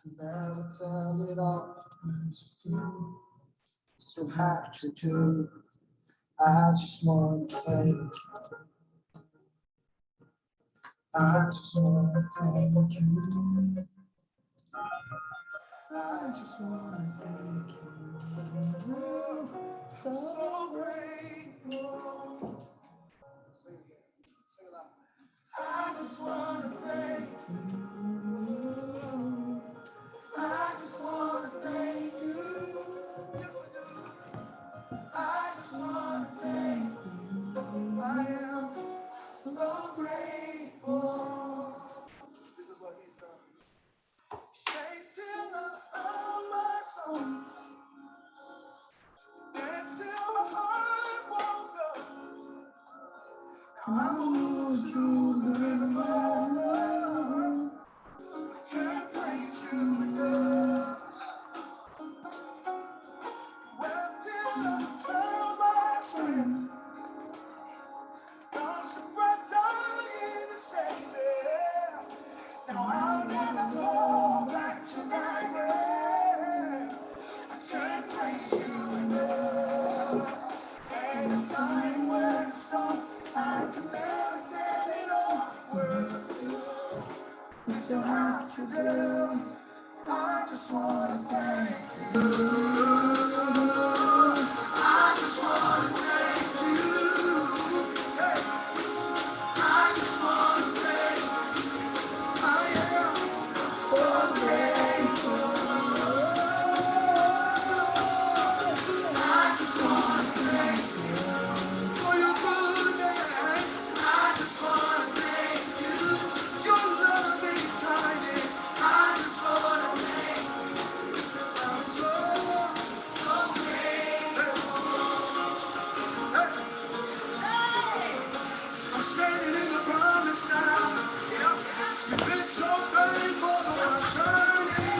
can never tell it all. Words of you still have to do. I just want to thank you. I just want to thank you. I just want to thank you. So grateful. Sing again. Sing it loud. I just want to thank you. I just want to thank you. Yes, I do. I just want to thank you. I am so grateful. This is what he's done. Straight till I found my soul. And still my heart won't go. Now I'm lose you in my love. Can't praise you enough. Well, till I found my strength. God, some breath dying to save me. Now I'll never go back to my grave. I can't praise you enough. And a time where to stop, I can never tell it all. Words of you, we still have to do. I just want to thank you. I just want to thank you. Hey, I just want to thank you. I am so grateful. I just want to thank you for your goodness. I just want to thank you. Your loving kindness. I just want to thank you. I'm so grateful. I'm standing in the promise now. You've been so faithful on my journey.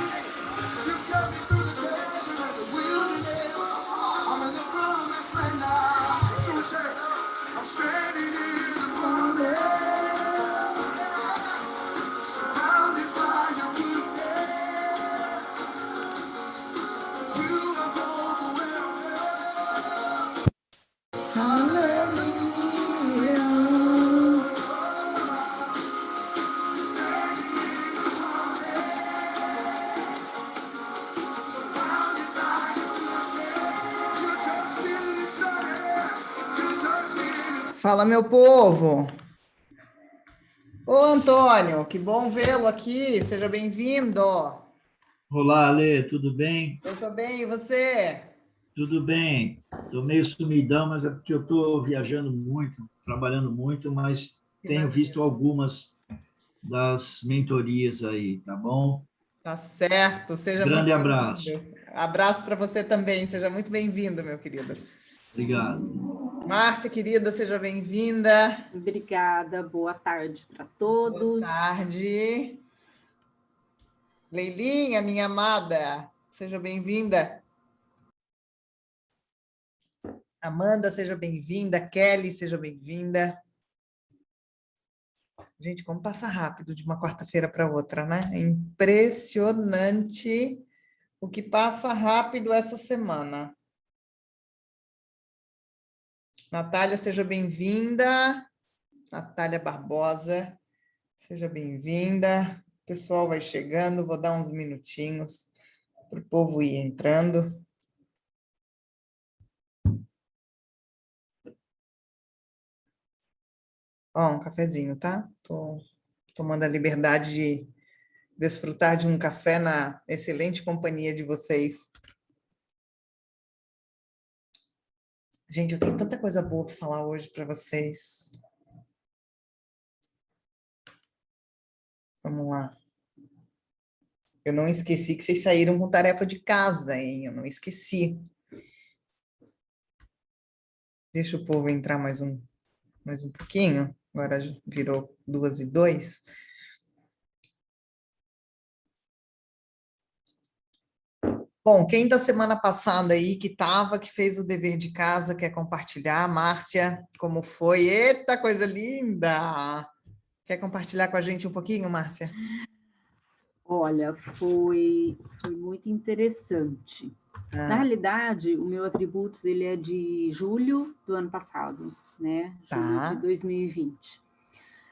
You kept me through the desert and the wilderness. I'm in the promised land now. So we say, I'm standing in the promise. Surrounded by your goodness. You have overwhelmed me. Hallelujah. Fala, meu povo! Ô, Antônio, que bom vê-lo aqui, seja bem-vindo! Olá, Ale, tudo bem? Eu tô bem, e você? Tudo bem. Estou meio sumidão, mas é porque eu estou viajando muito, trabalhando muito, mas tenho visto algumas das mentorias aí, tá bom? Tá certo, seja muito Grande bem-vindo. abraço. Abraço para você também, seja muito bem-vindo, meu querido. Obrigado. Márcia, querida, seja bem-vinda. Obrigada, boa tarde para todos. Boa tarde. Leilinha, minha amada, seja bem-vinda. Amanda, seja bem-vinda. Kelly, seja bem-vinda. Gente, como passa rápido de uma quarta-feira para outra, né? É impressionante o que passa rápido essa semana. Natália, seja bem-vinda. Natália Barbosa, seja bem-vinda. O pessoal vai chegando, vou dar uns minutinhos para o povo ir entrando. Ó, um cafezinho, tá? Tô tomando a liberdade de desfrutar de um café na excelente companhia de vocês. Gente, eu tenho tanta coisa boa para falar hoje para vocês. Vamos lá. Eu não esqueci que vocês saíram com tarefa de casa, hein? Eu não esqueci. Deixa o povo entrar mais um pouquinho. Agora virou 2:02. Bom, quem da semana passada aí que fez o dever de casa, quer compartilhar? Márcia, como foi? Eita, coisa linda! Quer compartilhar com a gente um pouquinho, Márcia? Olha, foi muito interessante. Na Ah, realidade, o meu atributos ele é de julho do ano passado, né? Julho de tá. 2020.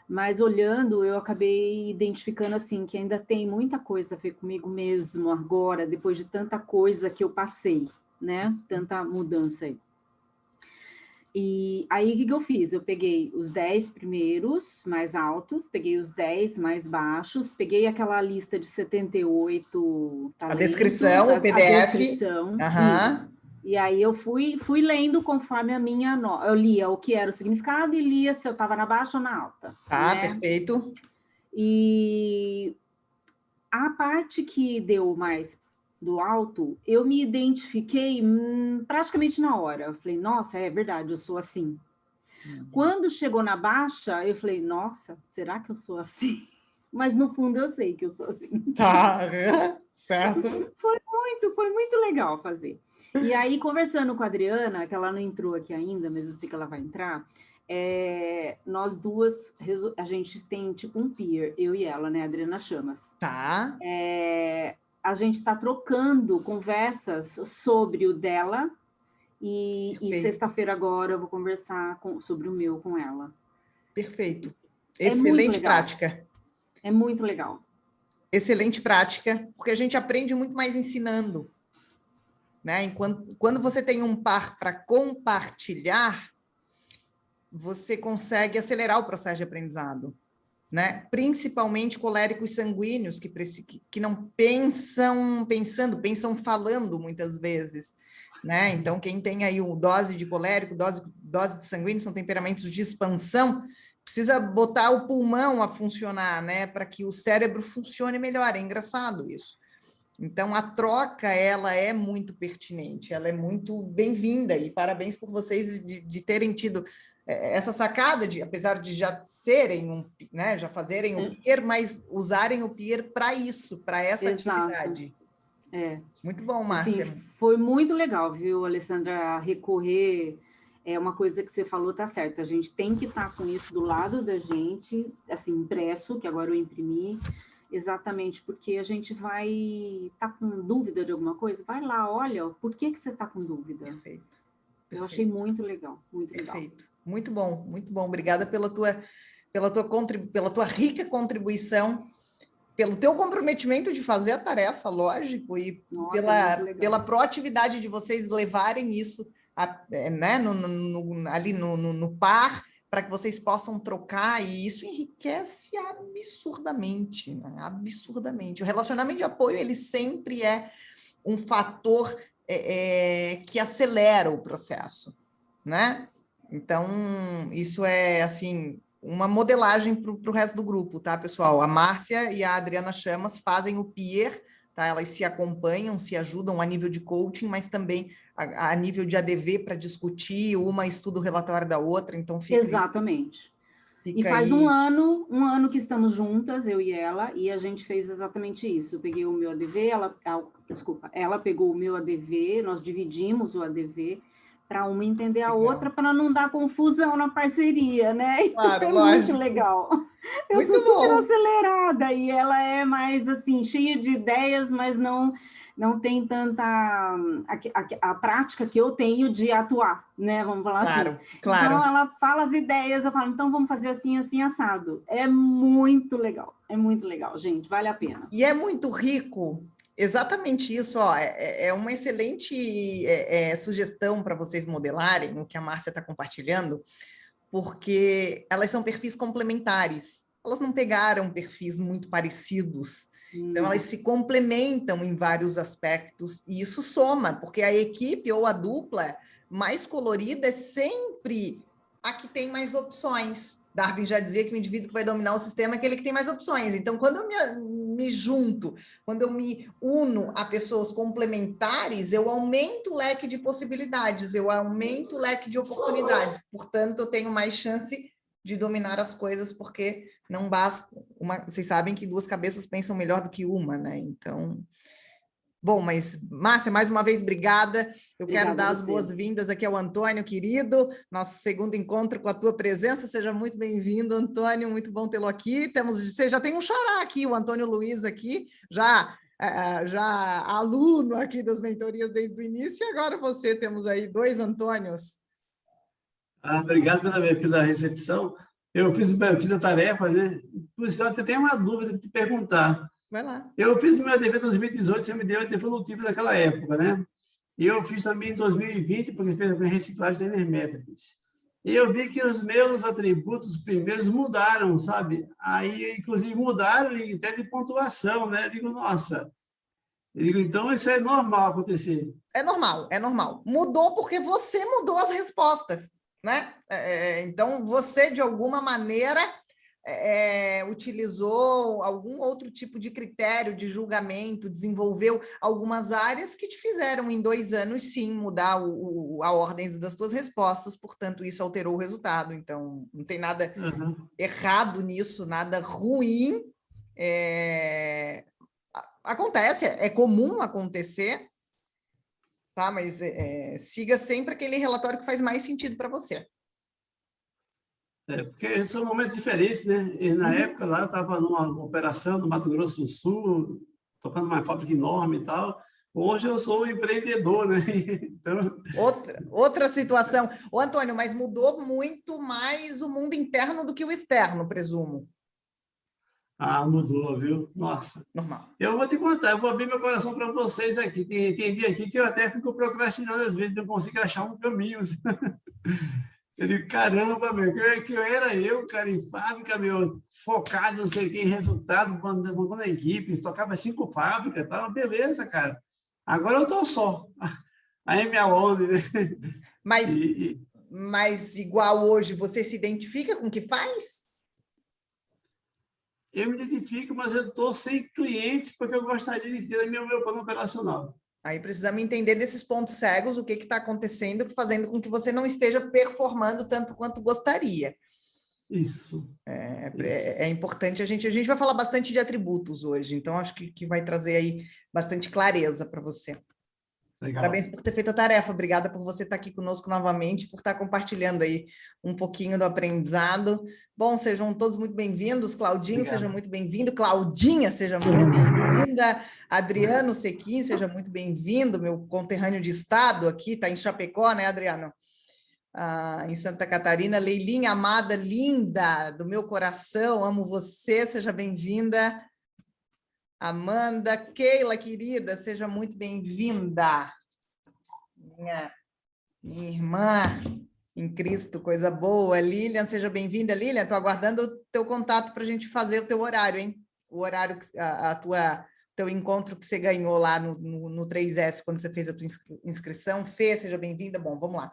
Mas olhando, eu acabei identificando assim que ainda tem muita coisa a ver comigo mesmo agora, depois de tanta coisa que eu passei, né? Tanta mudança aí. E aí, o que eu fiz? Eu peguei os 10 primeiros mais altos, peguei os 10 mais baixos, peguei aquela lista de 78 A talentos, descrição, o a PDF. descrição, isso. Aham, E aí eu fui lendo conforme a minha... Eu lia o que era o significado e lia se eu estava na baixa ou na alta, tá, né? perfeito. E a parte que deu mais do alto, eu me identifiquei praticamente na hora. Eu falei, nossa, é verdade, eu sou assim. Quando chegou na baixa, eu falei, nossa, será que eu sou assim? Mas no fundo eu sei que eu sou assim. Tá, certo. Foi muito legal fazer. E aí, conversando com a Adriana, que ela não entrou aqui ainda, mas eu sei que ela vai entrar, nós duas, a gente tem tipo um peer, eu e ela, né? A Adriana Chamas. Tá, A gente está trocando conversas sobre o dela e perfeito, sexta-feira agora eu vou conversar sobre o meu com ela. perfeito. É muito Excelente legal, prática. é muito legal. Excelente prática, porque a gente aprende muito mais ensinando, né? Quando você tem um par para compartilhar, você consegue acelerar o processo de aprendizado, né? Principalmente coléricos sanguíneos que não pensam falando muitas vezes, né? Então, quem tem aí dose de colérico, dose de sanguíneo, são temperamentos de expansão, precisa botar o pulmão a funcionar, né? Para que o cérebro funcione melhor. É engraçado isso. Então, a troca, ela é muito pertinente, ela é muito bem-vinda, e parabéns por vocês de terem tido essa sacada, apesar de já serem, né, já fazerem o peer, mas usarem o peer para isso, para essa Exato. atividade. Muito bom, Assim, Márcia. foi muito legal, viu, Alessandra, recorrer, uma coisa que você falou tá certa, a gente tem que estar com isso do lado da gente, assim, impresso, que agora eu imprimi, exatamente porque a gente vai estar com dúvida de alguma coisa, vai lá, olha, por que você está com dúvida? Perfeito. Eu achei muito legal, muito legal. Perfeito. Muito bom, muito bom. Obrigada pela tua rica contribuição, pelo teu comprometimento de fazer a tarefa, lógico, e Nossa, muito pela legal. proatividade de vocês levarem isso né, ali no par, para que vocês possam trocar, e isso enriquece absurdamente, né? Absurdamente. O relacionamento de apoio, ele sempre é um fator que acelera o processo, né? Então, isso é, assim, uma modelagem para o resto do grupo, tá, pessoal? A Márcia e a Adriana Chamas fazem o peer, tá? Elas se acompanham, se ajudam a nível de coaching, mas também a nível de ADV para discutir, uma estuda o relatório da outra, então Exatamente. E faz aí. um ano que estamos juntas, eu e ela, e a gente fez exatamente isso. Eu peguei o meu ADV, ela pegou o meu ADV, nós dividimos o ADV para uma entender a outra, Legal. para não dar confusão na parceria, né? Então Claro, é muito lógico. legal. Eu Muito sou super bom. acelerada e ela é mais assim, cheia de ideias, mas não tem tanta a prática que eu tenho de atuar, né? Vamos falar assim. Claro, Então, claro. ela fala as ideias, eu falo, então vamos fazer assim, assim, assado. É muito legal, gente, vale a pena. E é muito rico, exatamente isso, ó, é uma excelente sugestão para vocês modelarem o que a Márcia está compartilhando, porque elas são perfis complementares. Elas não pegaram perfis muito parecidos. Então, elas se complementam em vários aspectos, e isso soma, porque a equipe ou a dupla mais colorida é sempre a que tem mais opções. Darwin já dizia que o indivíduo que vai dominar o sistema é aquele que tem mais opções. Então, quando eu me junto, quando eu me uno a pessoas complementares, eu aumento o leque de possibilidades, eu aumento o leque de oportunidades. Portanto, eu tenho mais chance de dominar as coisas, porque não basta vocês sabem que duas cabeças pensam melhor do que uma, né? Então, Bom, mas, Márcia, mais uma vez, obrigada. Eu quero Obrigada dar a as você. boas-vindas aqui ao Antônio, querido, nosso segundo encontro com a tua presença. Seja muito bem-vindo, Antônio, muito bom tê-lo aqui. Você já tem um xará aqui, o Antônio Luiz aqui, já aluno aqui das mentorias desde o início, e agora você, temos aí 2 Antônios. Obrigado pela recepção. Eu fiz a tarefa, né? Por isso, eu tenho uma dúvida para te perguntar. Vai lá. Eu fiz o meu dever em 2018, você me deu a devolutiva daquela época, né? E eu fiz também em 2020, porque fez a minha reciclagem da Enermetrics. E eu vi que os meus atributos primeiros mudaram, sabe? Aí, inclusive, mudaram e até de pontuação, né? Eu digo, nossa. Eu digo, então isso é normal acontecer. É normal, é normal. Mudou porque você mudou as respostas, né? Então, você, de alguma maneira, utilizou algum outro tipo de critério de julgamento, desenvolveu algumas áreas que te fizeram, em 2 anos, sim, mudar a ordem das tuas respostas, portanto, isso alterou o resultado. Então, não tem nada errado nisso, nada ruim. Acontece, é comum acontecer, tá? Mas siga sempre aquele relatório que faz mais sentido para você. Porque são momentos diferentes, né? E na época lá eu estava numa operação no Mato Grosso do Sul, tocando uma fábrica enorme e tal. Hoje eu sou um empreendedor, né? Então... Outra situação. Ô, Antônio, mas mudou muito mais o mundo interno do que o externo, presumo. Mudou, viu? Nossa. Normal. Eu vou te contar, eu vou abrir meu coração para vocês aqui. Tem dia aqui que eu até fico procrastinando, às vezes não consigo achar um caminho. Eu digo, caramba, meu, que eu era eu, cara, em fábrica, meu, focado, não sei o que, em resultado, mandando a equipe, tocava 5 fábricas, tava beleza, cara. Agora eu tô só. Aí me aonde, né? Mas igual hoje, você se identifica com o que faz? Eu me identifico, mas eu estou sem clientes porque eu gostaria de ter meu plano operacional. Aí precisamos entender desses pontos cegos, o que está acontecendo, fazendo com que você não esteja performando tanto quanto gostaria. Isso. É importante, a gente vai falar bastante de atributos hoje, então acho que vai trazer aí bastante clareza para você. Legal. Parabéns por ter feito a tarefa, obrigada por você estar aqui conosco novamente, por estar compartilhando aí um pouquinho do aprendizado. Bom, sejam todos muito bem-vindos. Claudinho, obrigado. Seja muito bem-vindo. Claudinha, seja muito bem-vinda. Adriano Sequim, seja muito bem-vindo, meu conterrâneo de estado aqui, está em Chapecó, né, Adriano? Em Santa Catarina. Leilinha, amada, linda, do meu coração, amo você, seja bem-vinda. Amanda, Keila, querida, seja muito bem-vinda. Minha irmã em Cristo, coisa boa. Lilian, seja bem-vinda. Lilian, estou aguardando o teu contato para a gente fazer o teu horário, hein? O horário, teu encontro que você ganhou lá no 3S, quando você fez a tua inscrição. Fê, seja bem-vinda. Bom, vamos lá.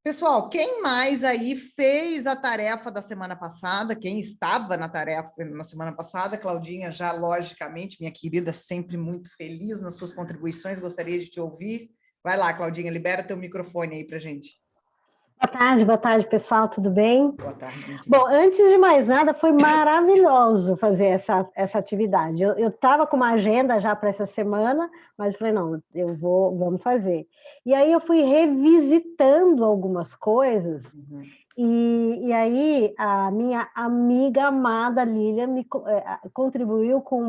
Pessoal, quem mais aí fez a tarefa da semana passada? Quem estava na tarefa na semana passada? Claudinha, já logicamente, minha querida, sempre muito feliz nas suas contribuições, gostaria de te ouvir. Vai lá, Claudinha, libera teu microfone aí para gente. Boa tarde, pessoal, tudo bem? Boa tarde, minha querida. Bom, antes de mais nada, foi maravilhoso fazer essa atividade. Eu estava com uma agenda já para essa semana, mas falei, não, vamos fazer. E aí eu fui revisitando algumas coisas, e aí a minha amiga amada Lilian me contribuiu com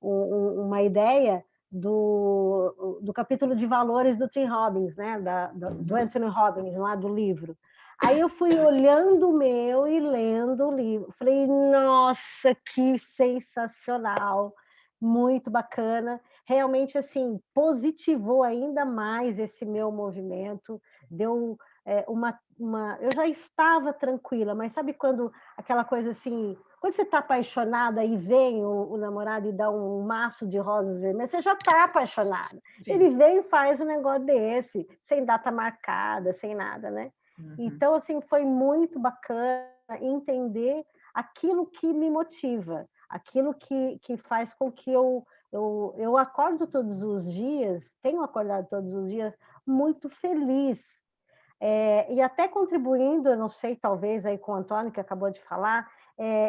uma ideia do capítulo de valores do Tim Robbins, né? Do Anthony Robbins, lá do livro. Aí eu fui olhando o meu e lendo o livro. Falei, nossa, que sensacional, muito bacana. Realmente, assim, positivou ainda mais esse meu movimento, deu eu já estava tranquila, mas sabe quando aquela coisa assim, quando você está apaixonada e vem o namorado e dá um maço de rosas vermelhas, você já está apaixonada. Sim. Ele vem e faz um negócio desse, sem data marcada, sem nada, né? Então, assim, foi muito bacana entender aquilo que me motiva, aquilo que faz com que eu acordo todos os dias, tenho acordado todos os dias muito feliz. E até contribuindo, eu não sei, talvez aí com o Antônio, que acabou de falar,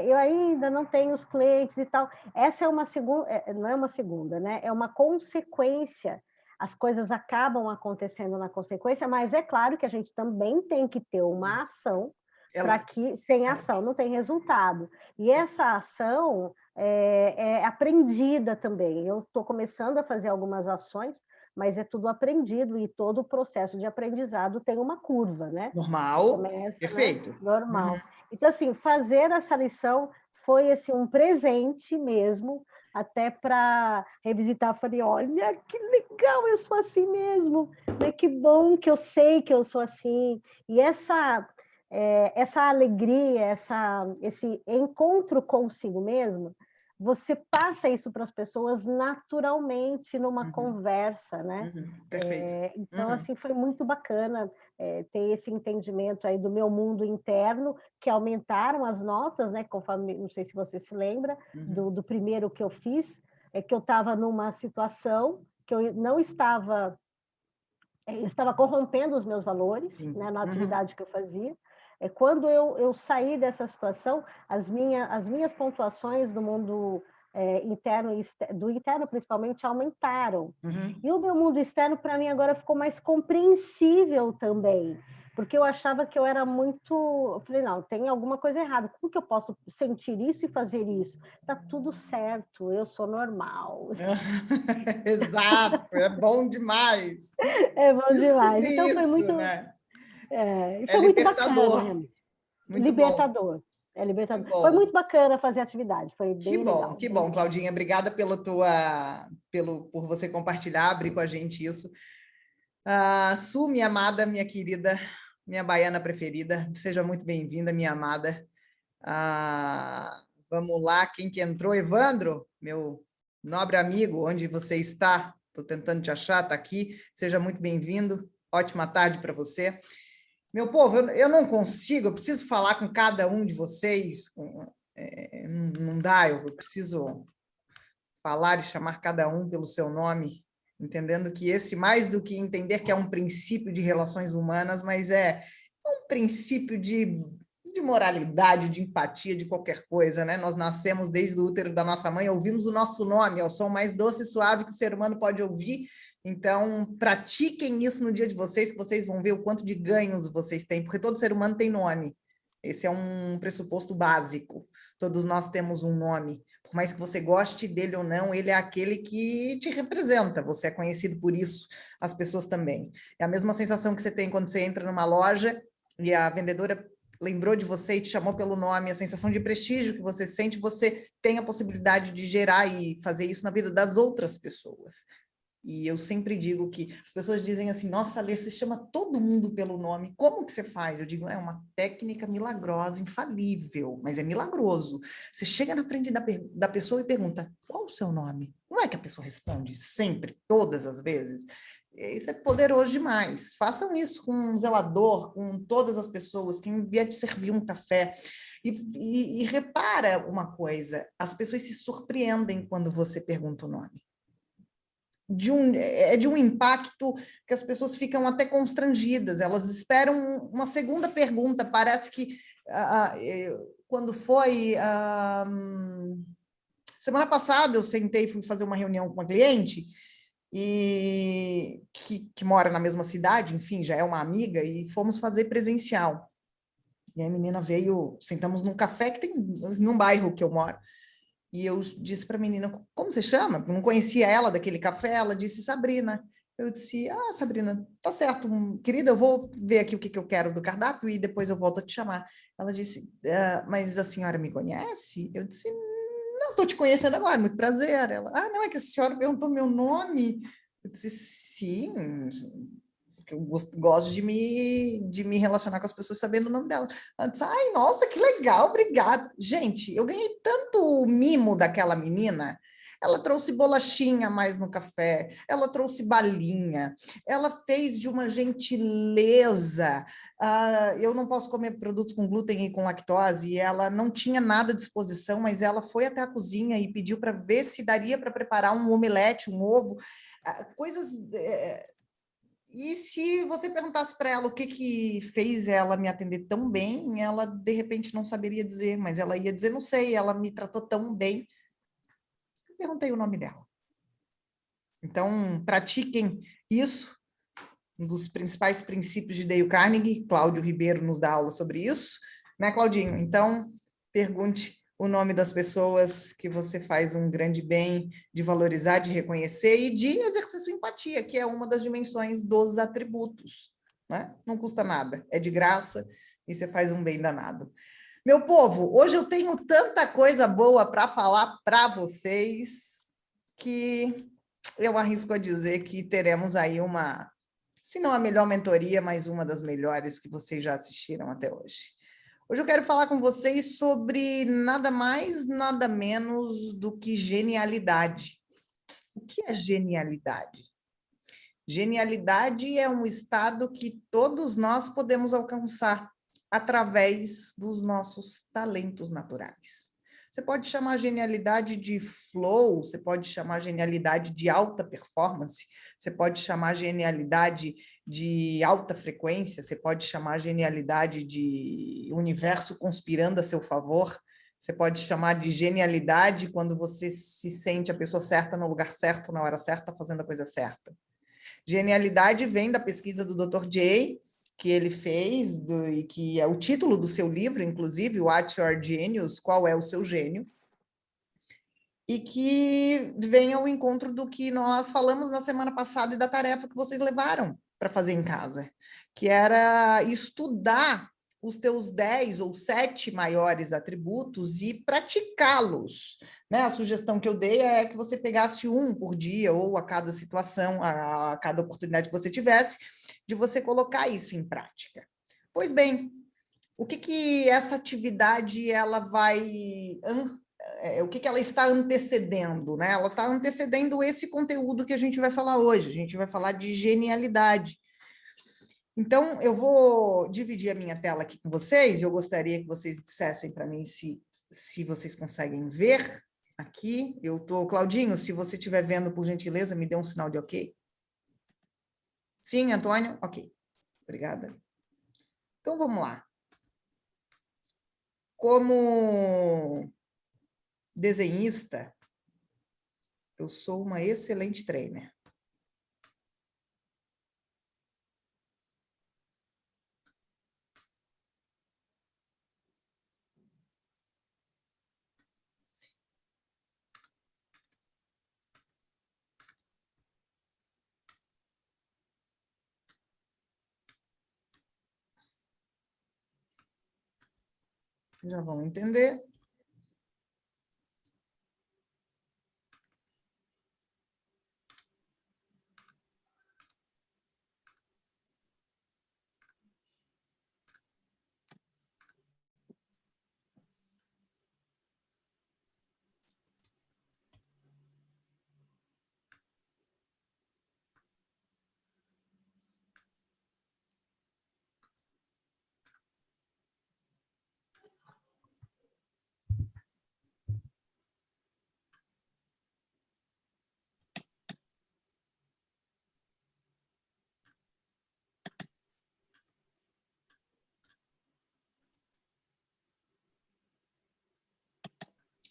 eu ainda não tenho os clientes e tal. Essa é uma segunda, não é uma segunda, né? É uma consequência. As coisas acabam acontecendo na consequência, mas é claro que a gente também tem que ter uma ação, para que sem ação não tem resultado. E essa ação é aprendida também. Eu estou começando a fazer algumas ações, mas é tudo aprendido e todo o processo de aprendizado tem uma curva, né? Normal, começa, perfeito. Né? Normal. Então, assim, fazer essa lição foi assim, um presente mesmo, até para revisitar. Falei, olha, que legal, eu sou assim mesmo, né? Que bom que eu sei que eu sou assim. E essa alegria, esse encontro consigo mesmo, você passa isso para as pessoas naturalmente numa conversa, né? Perfeito. Então, assim, foi muito bacana ter esse entendimento aí do meu mundo interno, que aumentaram as notas, né? Conforme, não sei se você se lembra, do primeiro que eu fiz, que eu estava numa situação que eu não estava... Eu estava corrompendo os meus valores, né, na atividade que eu fazia. Quando eu saí dessa situação, as minhas pontuações do mundo interno, do interno principalmente, aumentaram. E o meu mundo externo, para mim, agora ficou mais compreensível também, porque eu achava que eu era muito... Eu falei, não, tem alguma coisa errada. Como que eu posso sentir isso e fazer isso? Tá tudo certo, eu sou normal. Exato, é bom demais. É bom demais. Então, isso, foi muito... né? Foi muito bacana, libertador. realmente. Muito Libertador. bom. Libertador. Bom. Foi muito bacana fazer a atividade, foi bem legal. Que bom, Claudinha. Obrigada por você compartilhar, abrir com a gente isso. Su, minha amada, minha querida, minha baiana preferida, seja muito bem-vinda, minha amada. Vamos lá, quem que entrou? Evandro, meu nobre amigo, onde você está? Estou tentando te achar, está aqui. Seja muito bem-vindo. Ótima tarde para você. Meu povo, eu não consigo, eu preciso falar com cada um de vocês. Não dá, eu preciso falar e chamar cada um pelo seu nome, entendendo que esse, mais do que entender que é um princípio de relações humanas, mas é um princípio de moralidade, de empatia, de qualquer coisa, né? Nós nascemos desde o útero da nossa mãe, ouvimos o nosso nome, é o som mais doce e suave que o ser humano pode ouvir. Então, pratiquem isso no dia de vocês, que vocês vão ver o quanto de ganhos vocês têm, porque todo ser humano tem nome. Esse é um pressuposto básico. Todos nós temos um nome. Por mais que você goste dele ou não, ele é aquele que te representa. Você é conhecido por isso, as pessoas também. É a mesma sensação que você tem quando você entra numa loja e a vendedora lembrou de você e te chamou pelo nome, a sensação de prestígio que você sente, você tem a possibilidade de gerar e fazer isso na vida das outras pessoas. E eu sempre digo que as pessoas dizem assim, nossa, Alê, você chama todo mundo pelo nome, como que você faz? Eu digo, é uma técnica milagrosa, infalível, mas é milagroso. Você chega na frente da pessoa e pergunta, qual o seu nome? Não é que a pessoa responde sempre, todas as vezes. Isso é poderoso demais. Façam isso com um zelador, com todas as pessoas, quem vier te servir um café. E repara uma coisa, as pessoas se surpreendem quando você pergunta o nome. De um impacto que as pessoas ficam até constrangidas, elas esperam uma segunda pergunta, parece que quando foi semana passada eu sentei e fui fazer uma reunião com uma cliente e que mora na mesma cidade, enfim, já é uma amiga, e fomos fazer presencial. E a menina veio, sentamos num café que tem num bairro que eu moro. E eu disse para a menina, como você chama? Eu não conhecia ela daquele café, ela disse Sabrina. Eu disse, Sabrina, tá certo, querida, eu vou ver aqui o que eu quero do cardápio e depois eu volto a te chamar. Ela disse, mas a senhora me conhece? Eu disse, não, estou te conhecendo agora, muito prazer. Ela, não, é que a senhora perguntou meu nome. Eu disse, sim, porque eu gosto de me relacionar com as pessoas sabendo o nome dela. Ela disse, nossa, que legal, obrigada. Gente, eu ganhei tanto mimo daquela menina. Ela trouxe bolachinha mais no café, ela trouxe balinha, ela fez de uma gentileza. Eu não posso comer produtos com glúten e com lactose, e ela não tinha nada à disposição, mas ela foi até a cozinha e pediu para ver se daria para preparar um omelete, um ovo, coisas... E se você perguntasse para ela o que fez ela me atender tão bem, ela de repente não saberia dizer, mas ela ia dizer, não sei, ela me tratou tão bem. Eu perguntei o nome dela. Então, pratiquem isso. Um dos principais princípios de Dale Carnegie, Cláudio Ribeiro nos dá aula sobre isso, né, Claudinho? Então, pergunte o nome das pessoas que você faz um grande bem de valorizar, de reconhecer e de exercer sua empatia, que é uma das dimensões dos atributos, né? Não custa nada, é de graça e você faz um bem danado. Meu povo, hoje eu tenho tanta coisa boa para falar para vocês que eu arrisco a dizer que teremos aí uma, se não a melhor mentoria, mas uma das melhores que vocês já assistiram até hoje. Hoje eu quero falar com vocês sobre nada mais, nada menos do que genialidade. O que é genialidade? Genialidade é um estado que todos nós podemos alcançar através dos nossos talentos naturais. Você pode chamar genialidade de flow, você pode chamar genialidade de alta performance, você pode chamar genialidade de alta frequência, você pode chamar genialidade de universo conspirando a seu favor, você pode chamar de genialidade quando você se sente a pessoa certa no lugar certo, na hora certa, fazendo a coisa certa. Genialidade vem da pesquisa do Dr. Jay, que ele fez, e que é o título do seu livro, inclusive, What's Your Genius? Qual é o seu gênio? E que vem ao encontro do que nós falamos na semana passada e da tarefa que vocês levaram para fazer em casa, que era estudar os teus 10 ou 7 maiores atributos e praticá-los, né? A sugestão que eu dei é que você pegasse um por dia ou a cada situação, a cada oportunidade que você tivesse, de você colocar isso em prática. Pois bem, o que essa atividade ela vai... o que ela está antecedendo, né? Ela está antecedendo esse conteúdo que a gente vai falar hoje. A gente vai falar de genialidade. Então, eu vou dividir a minha tela aqui com vocês. Eu gostaria que vocês dissessem para mim se vocês conseguem ver aqui. Claudinho, se você estiver vendo, por gentileza, me dê um sinal de ok. Sim, Antônio? Ok. Obrigada. Então, vamos lá. Como desenhista, eu sou uma excelente trainer. Já vão entender.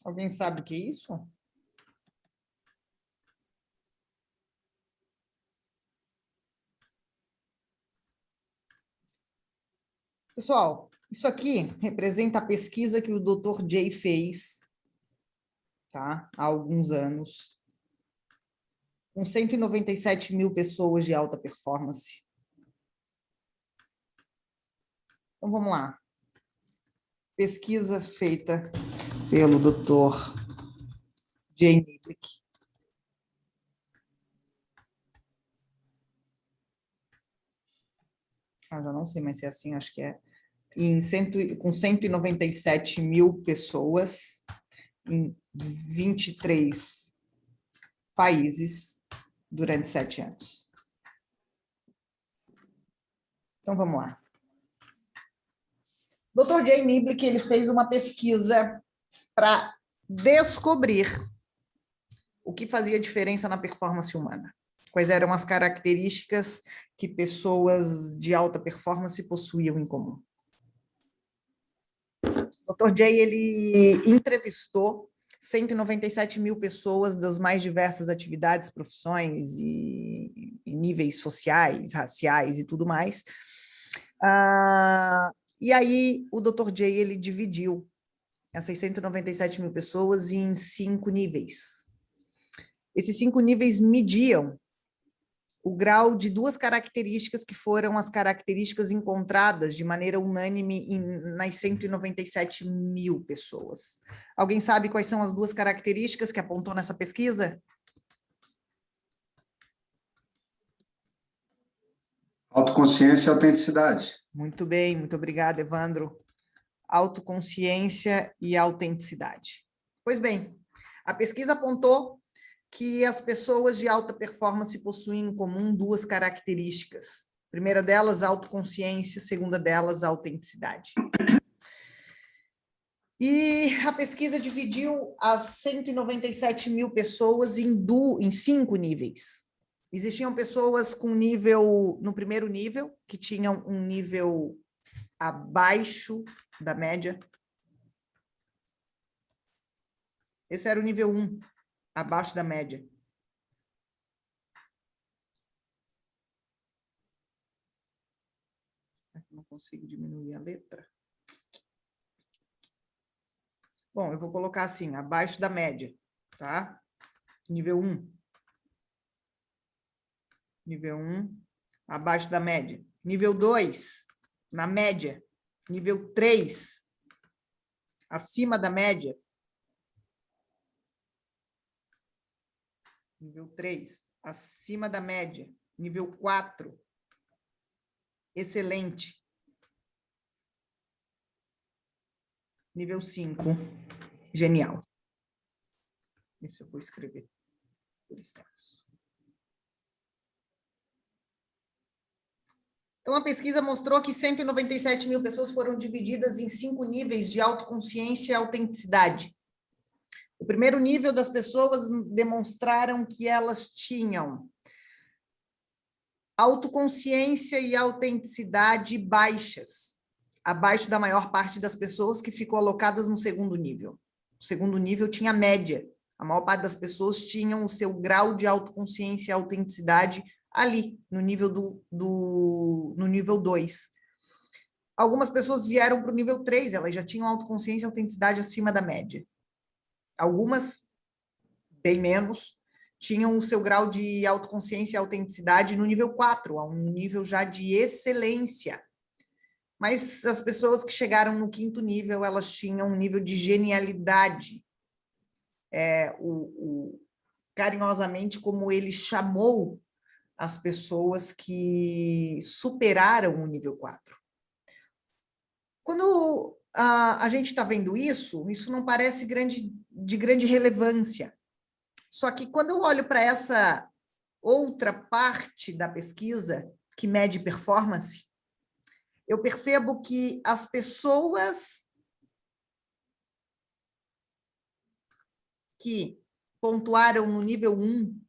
Alguém sabe o que é isso? Pessoal, isso aqui representa a pesquisa que o Dr. Jay fez, tá? Há alguns anos, com 197 mil pessoas de alta performance. Então, vamos lá. Pesquisa feita pelo Dr. Jay Niblick. Já não sei mais se é assim, acho que é. Com 197 mil pessoas em 23 países durante 7 anos. Então, vamos lá. Dr. Jay Niblick, ele fez uma pesquisa para descobrir o que fazia diferença na performance humana. Quais eram as características que pessoas de alta performance possuíam em comum? O Dr. Jay, ele entrevistou 197 mil pessoas das mais diversas atividades, profissões e níveis sociais, raciais e tudo mais. E aí, o Dr. Jay, ele dividiu essas 197 mil pessoas em 5 níveis. Esses 5 níveis mediam o grau de 2 características que foram as características encontradas de maneira unânime nas 197 mil pessoas. Alguém sabe quais são as 2 características que apontou nessa pesquisa? Autoconsciência e autenticidade. Muito bem, muito obrigada, Evandro. Autoconsciência e autenticidade. Pois bem, a pesquisa apontou que as pessoas de alta performance possuem em comum 2 características. A primeira delas, a autoconsciência, a segunda delas, a autenticidade. E a pesquisa dividiu as 197 mil pessoas em 5 níveis. Existiam pessoas com nível, no primeiro nível, que tinham um nível abaixo da média. Esse era o nível 1. Abaixo da média. Não consigo diminuir a letra. Bom, eu vou colocar assim, abaixo da média, tá? Nível 1. Nível 1, abaixo da média. Nível 2, na média. Nível 3, acima da média. Nível 3, acima da média. Nível 4, excelente. Nível 5, genial. Isso eu vou escrever por extenso. Então, a pesquisa mostrou que 197 mil pessoas foram divididas em 5 níveis de autoconsciência e autenticidade. O primeiro nível das pessoas demonstraram que elas tinham autoconsciência e autenticidade baixas, abaixo da maior parte das pessoas que ficou alocadas no segundo nível. O segundo nível tinha média. A maior parte das pessoas tinham o seu grau de autoconsciência e autenticidade ali, no nível no nível 2. Algumas pessoas vieram para o nível 3, elas já tinham autoconsciência e autenticidade acima da média. Algumas, bem menos, tinham o seu grau de autoconsciência e autenticidade no nível 4, a um nível já de excelência. Mas as pessoas que chegaram no 5º nível, elas tinham um nível de genialidade. Carinhosamente, como ele chamou as pessoas que superaram o nível 4. Quando a gente está vendo isso não parece de grande relevância. Só que quando eu olho para essa outra parte da pesquisa, que mede performance, eu percebo que as pessoas que pontuaram no nível 1,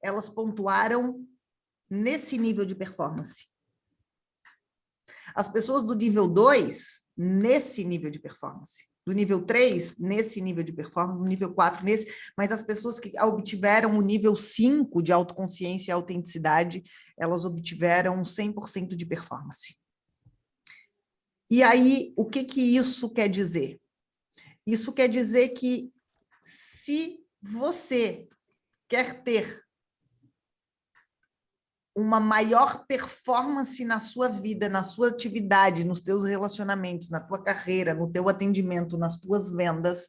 elas pontuaram nesse nível de performance. As pessoas do nível 2, nesse nível de performance. Do nível 3, nesse nível de performance. Do nível 4, nesse. Mas as pessoas que obtiveram o nível 5 de autoconsciência e autenticidade, elas obtiveram 100% de performance. E aí, o que isso quer dizer? Isso quer dizer que se você quer ter uma maior performance na sua vida, na sua atividade, nos teus relacionamentos, na tua carreira, no teu atendimento, nas tuas vendas,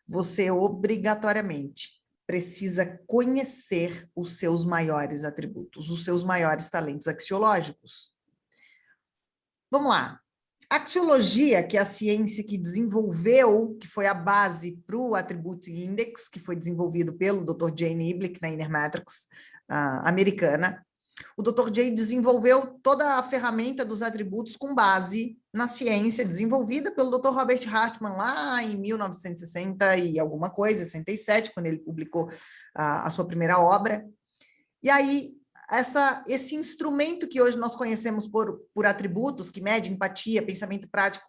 você obrigatoriamente precisa conhecer os seus maiores atributos, os seus maiores talentos axiológicos. Vamos lá. A axiologia, que é a ciência que desenvolveu, que foi a base para o Attribute Index, que foi desenvolvido pelo Dr. Jay Niblick na Inner Matrix americana. O Dr. Jay desenvolveu toda a ferramenta dos atributos com base na ciência desenvolvida pelo Dr. Robert Hartman lá em 1960 e alguma coisa, 67, quando ele publicou a sua primeira obra. E aí, esse instrumento que hoje nós conhecemos por atributos, que mede empatia, pensamento prático,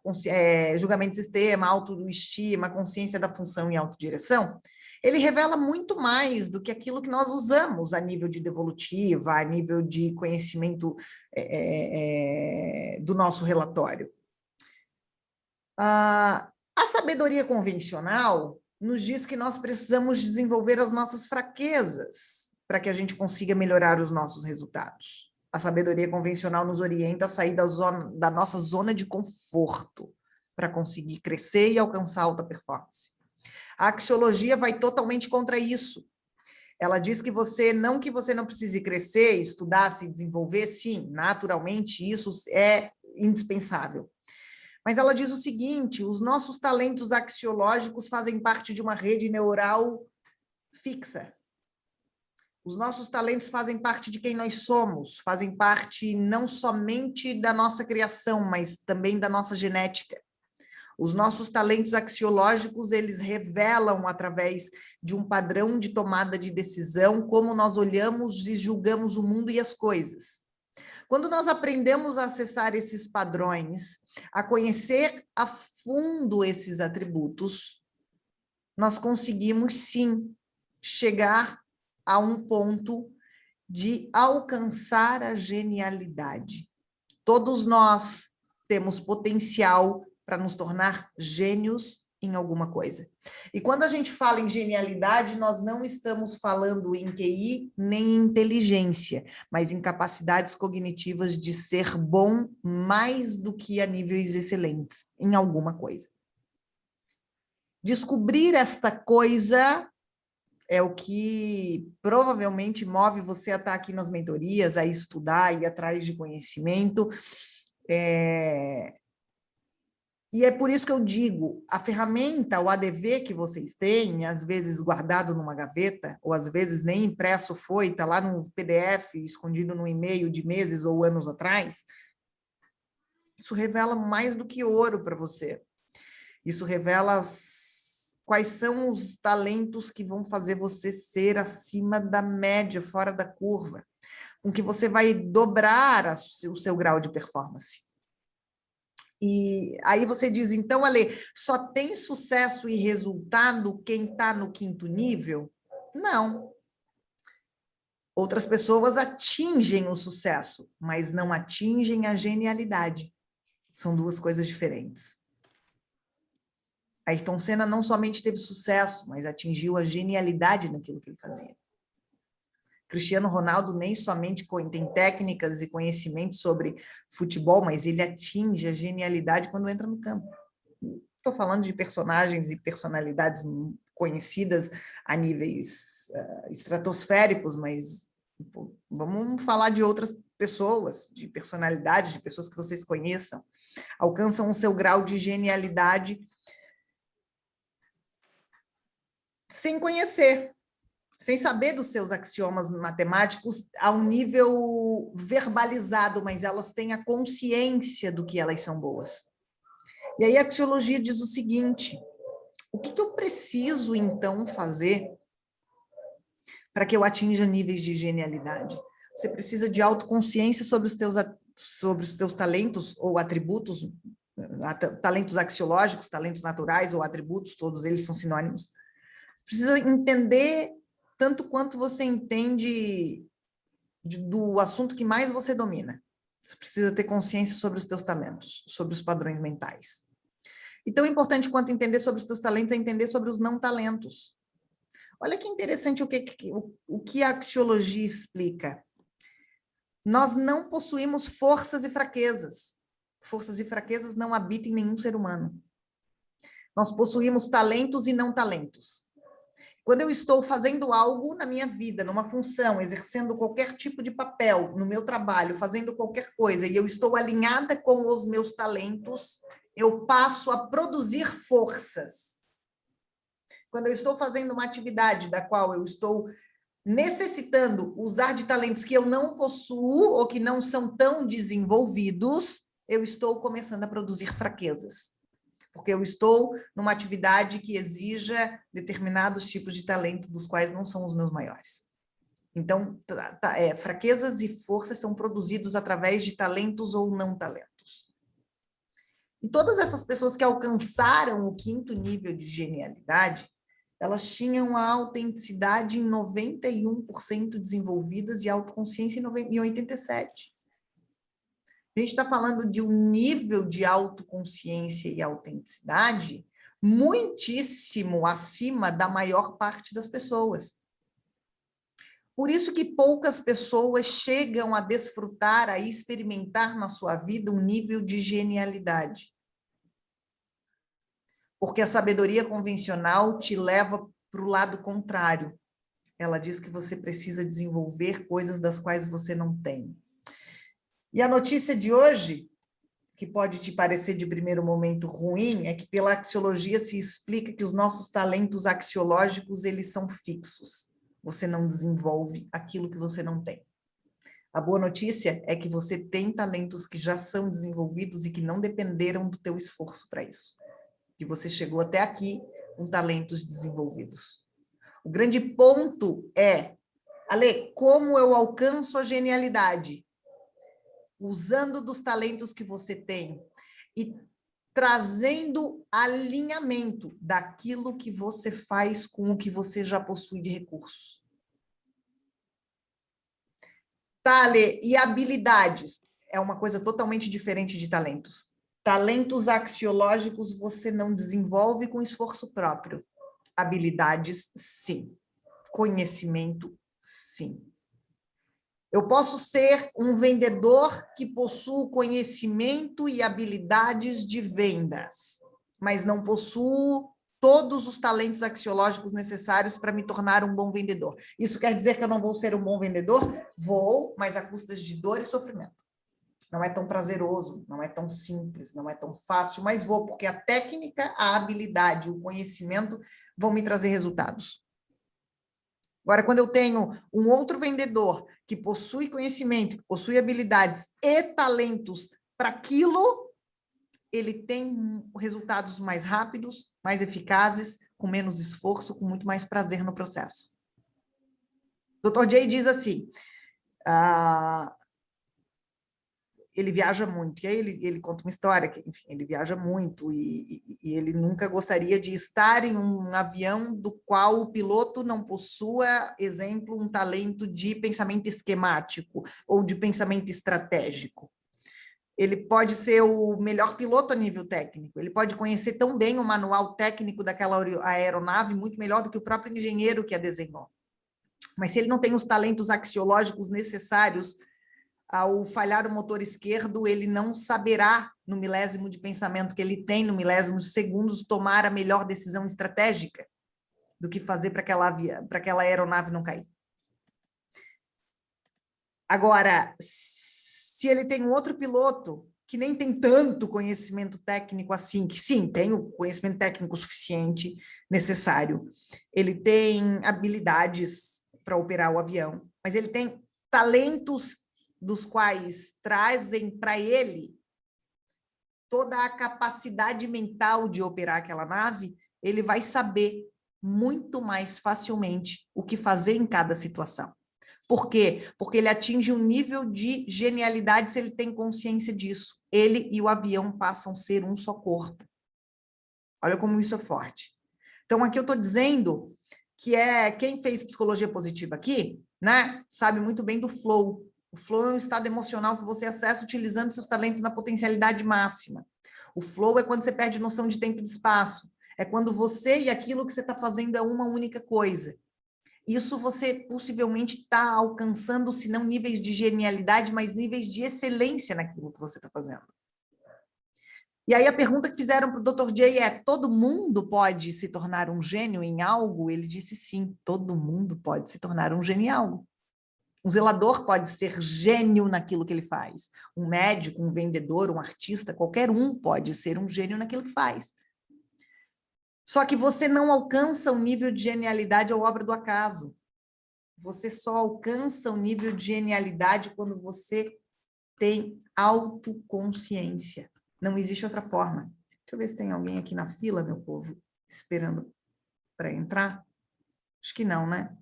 julgamento de sistema, autoestima, consciência da função e autodireção, ele revela muito mais do que aquilo que nós usamos a nível de devolutiva, a nível de conhecimento do nosso relatório. A sabedoria convencional nos diz que nós precisamos desenvolver as nossas fraquezas para que a gente consiga melhorar os nossos resultados. A sabedoria convencional nos orienta a sair da nossa zona de conforto para conseguir crescer e alcançar alta performance. A axiologia vai totalmente contra isso. Ela diz que você não precise crescer, estudar, se desenvolver, sim, naturalmente isso é indispensável. Mas ela diz o seguinte: os nossos talentos axiológicos fazem parte de uma rede neural fixa. Os nossos talentos fazem parte de quem nós somos, fazem parte não somente da nossa criação, mas também da nossa genética. Os nossos talentos axiológicos, eles revelam, através de um padrão de tomada de decisão, como nós olhamos e julgamos o mundo e as coisas. Quando nós aprendemos a acessar esses padrões, a conhecer a fundo esses atributos, nós conseguimos, sim, chegar a um ponto de alcançar a genialidade. Todos nós temos potencial para nos tornar gênios em alguma coisa. E quando a gente fala em genialidade, nós não estamos falando em QI nem em inteligência, mas em capacidades cognitivas de ser bom mais do que a níveis excelentes em alguma coisa. Descobrir esta coisa é o que provavelmente move você a estar aqui nas mentorias, a estudar, a ir atrás de conhecimento. E é por isso que eu digo, a ferramenta, o ADV que vocês têm, às vezes guardado numa gaveta, ou às vezes nem impresso foi, está lá no PDF, escondido no e-mail de meses ou anos atrás, isso revela mais do que ouro para você. Isso revela quais são os talentos que vão fazer você ser acima da média, fora da curva, com que você vai dobrar o seu grau de performance. E aí você diz, então, Ale, só tem sucesso e resultado quem está no 5º nível? Não. Outras pessoas atingem o sucesso, mas não atingem a genialidade. São duas coisas diferentes. Ayrton Senna não somente teve sucesso, mas atingiu a genialidade naquilo que ele fazia. Cristiano Ronaldo nem somente tem técnicas e conhecimentos sobre futebol, mas ele atinge a genialidade quando entra no campo. Estou falando de personagens e personalidades conhecidas a níveis estratosféricos, mas vamos falar de outras pessoas, de personalidades, de pessoas que vocês conheçam. Alcançam o seu grau de genialidade sem conhecer, sem saber dos seus axiomas matemáticos a um nível verbalizado, mas elas têm a consciência do que elas são boas. E aí a axiologia diz o seguinte: o que eu preciso, então, fazer para que eu atinja níveis de genialidade? Você precisa de autoconsciência sobre os teus talentos ou atributos, talentos axiológicos, talentos naturais ou atributos, todos eles são sinônimos. Você precisa entender tanto quanto você entende do assunto que mais você domina. Você precisa ter consciência sobre os teus talentos, sobre os padrões mentais. E tão importante quanto entender sobre os teus talentos é entender sobre os não talentos. Olha que interessante o que a axiologia explica. Nós não possuímos forças e fraquezas. Forças e fraquezas não habitam em nenhum ser humano. Nós possuímos talentos e não talentos. Quando eu estou fazendo algo na minha vida, numa função, exercendo qualquer tipo de papel no meu trabalho, fazendo qualquer coisa, e eu estou alinhada com os meus talentos, eu passo a produzir forças. Quando eu estou fazendo uma atividade da qual eu estou necessitando usar de talentos que eu não possuo ou que não são tão desenvolvidos, eu estou começando a produzir fraquezas. Porque eu estou numa atividade que exija determinados tipos de talento, dos quais não são os meus maiores. Então, fraquezas e forças são produzidos através de talentos ou não talentos. E todas essas pessoas que alcançaram o 5º nível de genialidade, elas tinham a autenticidade em 91% desenvolvidas e a autoconsciência em 87%. A gente está falando de um nível de autoconsciência e autenticidade muitíssimo acima da maior parte das pessoas. Por isso que poucas pessoas chegam a desfrutar, a experimentar na sua vida um nível de genialidade. Porque a sabedoria convencional te leva para o lado contrário. Ela diz que você precisa desenvolver coisas das quais você não tem. E a notícia de hoje, que pode te parecer de primeiro momento ruim, é que pela axiologia se explica que os nossos talentos axiológicos, eles são fixos. Você não desenvolve aquilo que você não tem. A boa notícia é que você tem talentos que já são desenvolvidos e que não dependeram do teu esforço para isso. Que você chegou até aqui com talentos desenvolvidos. O grande ponto é, Ale, como eu alcanço a genialidade? Usando dos talentos que você tem e trazendo alinhamento daquilo que você faz com o que você já possui de recursos. Tá, Ale, e habilidades? É uma coisa totalmente diferente de talentos. Talentos axiológicos você não desenvolve com esforço próprio. Habilidades, sim. Conhecimento, sim. Eu posso ser um vendedor que possui conhecimento e habilidades de vendas, mas não possuo todos os talentos axiológicos necessários para me tornar um bom vendedor. Isso quer dizer que eu não vou ser um bom vendedor? Vou, mas a custas de dor e sofrimento. Não é tão prazeroso, não é tão simples, não é tão fácil, mas vou, porque a técnica, a habilidade, o conhecimento vão me trazer resultados. Agora, quando eu tenho um outro vendedor que possui conhecimento, que possui habilidades e talentos para aquilo, ele tem resultados mais rápidos, mais eficazes, com menos esforço, com muito mais prazer no processo. Dr. J diz assim, ele viaja muito, e aí ele conta uma história, que, enfim, ele viaja muito e ele nunca gostaria de estar em um avião do qual o piloto não possua, exemplo, um talento de pensamento esquemático ou de pensamento estratégico. Ele pode ser o melhor piloto a nível técnico, ele pode conhecer tão bem o manual técnico daquela aeronave, muito melhor do que o próprio engenheiro que a desenhou. Mas se ele não tem os talentos axiológicos necessários, ao falhar o motor esquerdo, ele não saberá, no milésimo de pensamento que ele tem, no milésimo de segundos, tomar a melhor decisão estratégica do que fazer para aquela aeronave não cair. Agora, se ele tem um outro piloto que nem tem tanto conhecimento técnico assim, que sim, tem o conhecimento técnico suficiente, necessário, ele tem habilidades para operar o avião, mas ele tem talentos dos quais trazem para ele toda a capacidade mental de operar aquela nave, ele vai saber muito mais facilmente o que fazer em cada situação. Por quê? Porque ele atinge um nível de genialidade se ele tem consciência disso. Ele e o avião passam a ser um só corpo. Olha como isso é forte. Então, aqui eu estou dizendo que quem fez psicologia positiva aqui, né, sabe muito bem do flow. O flow é um estado emocional que você acessa utilizando seus talentos na potencialidade máxima. O flow é quando você perde noção de tempo e de espaço. É quando você e aquilo que você está fazendo é uma única coisa. Isso você possivelmente está alcançando, se não níveis de genialidade, mas níveis de excelência naquilo que você está fazendo. E aí a pergunta que fizeram para o Dr. J é, todo mundo pode se tornar um gênio em algo? Ele disse sim, todo mundo pode se tornar um gênio em algo. Um zelador pode ser gênio naquilo que ele faz. Um médico, um vendedor, um artista, qualquer um pode ser um gênio naquilo que faz. Só que você não alcança o nível de genialidade ou obra do acaso. Você só alcança o nível de genialidade quando você tem autoconsciência. Não existe outra forma. Deixa eu ver se tem alguém aqui na fila, meu povo, esperando para entrar. Acho que não, né?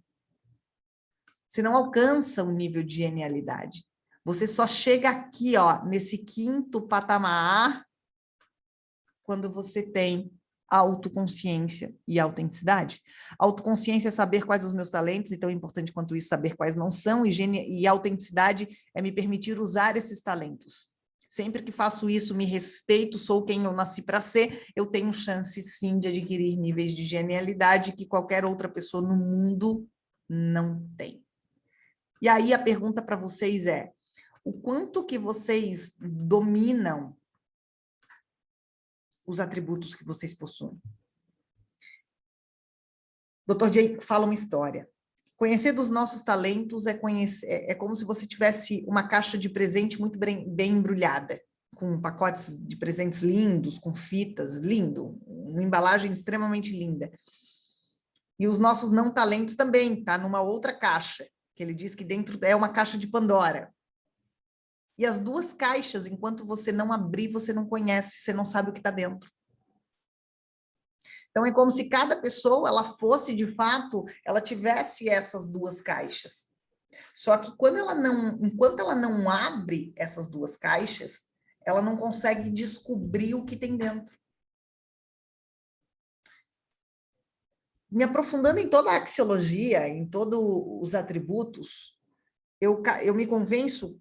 Você não alcança o nível de genialidade. Você só chega aqui, ó, nesse 5º patamar, quando você tem autoconsciência e autenticidade. Autoconsciência é saber quais os meus talentos, e tão importante quanto isso, saber quais não são, e autenticidade é me permitir usar esses talentos. Sempre que faço isso, me respeito, sou quem eu nasci para ser, eu tenho chance, sim, de adquirir níveis de genialidade que qualquer outra pessoa no mundo não tem. E aí a pergunta para vocês é, o quanto que vocês dominam os atributos que vocês possuem? Dr. Jay fala uma história. Conhecer dos nossos talentos é como se você tivesse uma caixa de presente muito bem embrulhada, com pacotes de presentes lindos, com fitas, lindo, uma embalagem extremamente linda. E os nossos não talentos também, tá numa outra caixa, que ele diz que dentro é uma caixa de Pandora. E as duas caixas, enquanto você não abrir, você não conhece, você não sabe o que está dentro. Então, é como se cada pessoa, ela fosse, de fato, ela tivesse essas duas caixas. Só que enquanto ela não abre essas duas caixas, ela não consegue descobrir o que tem dentro. Me aprofundando em toda a axiologia, em todos os atributos, eu me convenço,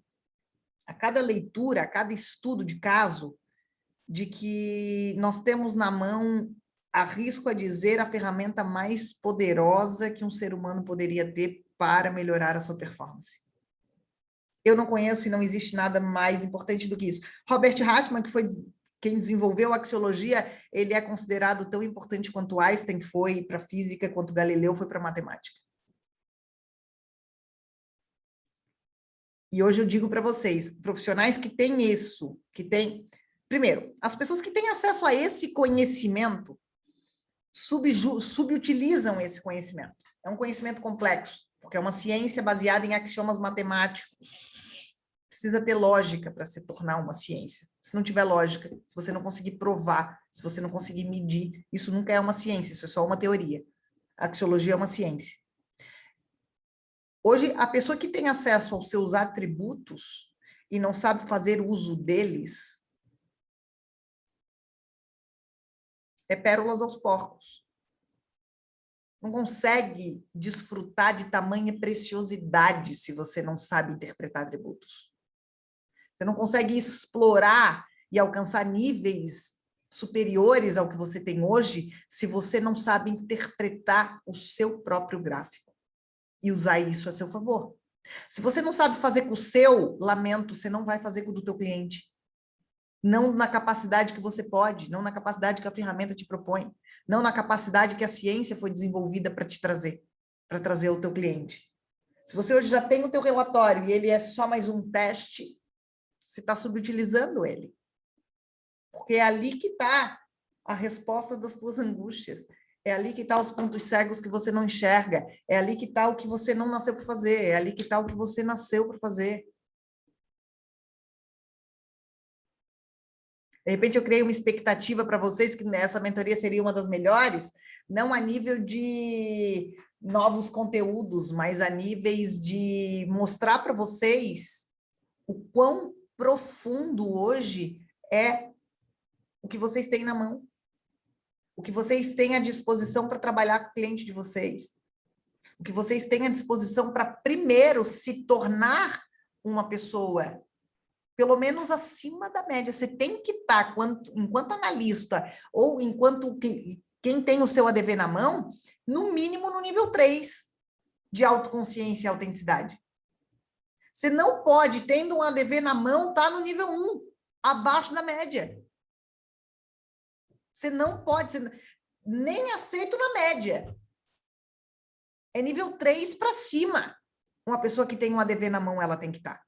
a cada leitura, a cada estudo de caso, de que nós temos na mão, arrisco a dizer, a ferramenta mais poderosa que um ser humano poderia ter para melhorar a sua performance. Eu não conheço e não existe nada mais importante do que isso. Robert Hartman, que foi quem desenvolveu a axiologia, ele é considerado tão importante quanto Einstein foi para a física, quanto Galileu foi para a matemática. E hoje eu digo para vocês, profissionais que têm isso, que têm... Primeiro, as pessoas que têm acesso a esse conhecimento subutilizam esse conhecimento. É um conhecimento complexo, porque é uma ciência baseada em axiomas matemáticos. Precisa ter lógica para se tornar uma ciência. Se não tiver lógica, se você não conseguir provar, se você não conseguir medir, isso nunca é uma ciência, isso é só uma teoria. A axiologia é uma ciência. Hoje, a pessoa que tem acesso aos seus atributos e não sabe fazer uso deles, é pérolas aos porcos. Não consegue desfrutar de tamanha preciosidade se você não sabe interpretar atributos. Você não consegue explorar e alcançar níveis superiores ao que você tem hoje se você não sabe interpretar o seu próprio gráfico e usar isso a seu favor. Se você não sabe fazer com o seu, lamento, você não vai fazer com o do teu cliente. Não na capacidade que você pode, não na capacidade que a ferramenta te propõe, não na capacidade que a ciência foi desenvolvida para te trazer, para trazer ao teu cliente. Se você hoje já tem o teu relatório e ele é só mais um teste, você está subutilizando ele. Porque é ali que está a resposta das tuas angústias. É ali que estão os pontos cegos que você não enxerga. É ali que está o que você não nasceu para fazer. É ali que está o que você nasceu para fazer. De repente, eu criei uma expectativa para vocês que essa mentoria seria uma das melhores, não a nível de novos conteúdos, mas a níveis de mostrar para vocês o quão profundo hoje é o que vocês têm na mão, o que vocês têm à disposição para trabalhar com o cliente de vocês, o que vocês têm à disposição para, primeiro, se tornar uma pessoa pelo menos acima da média. Você tem que estar, enquanto analista, ou enquanto quem tem o seu ADV na mão, no mínimo no nível 3 de autoconsciência e autenticidade. Você não pode, tendo um ADV na mão, estar no nível 1, abaixo da média. Você não pode, nem aceito na média. É nível 3 para cima. Uma pessoa que tem um ADV na mão, ela tem que estar.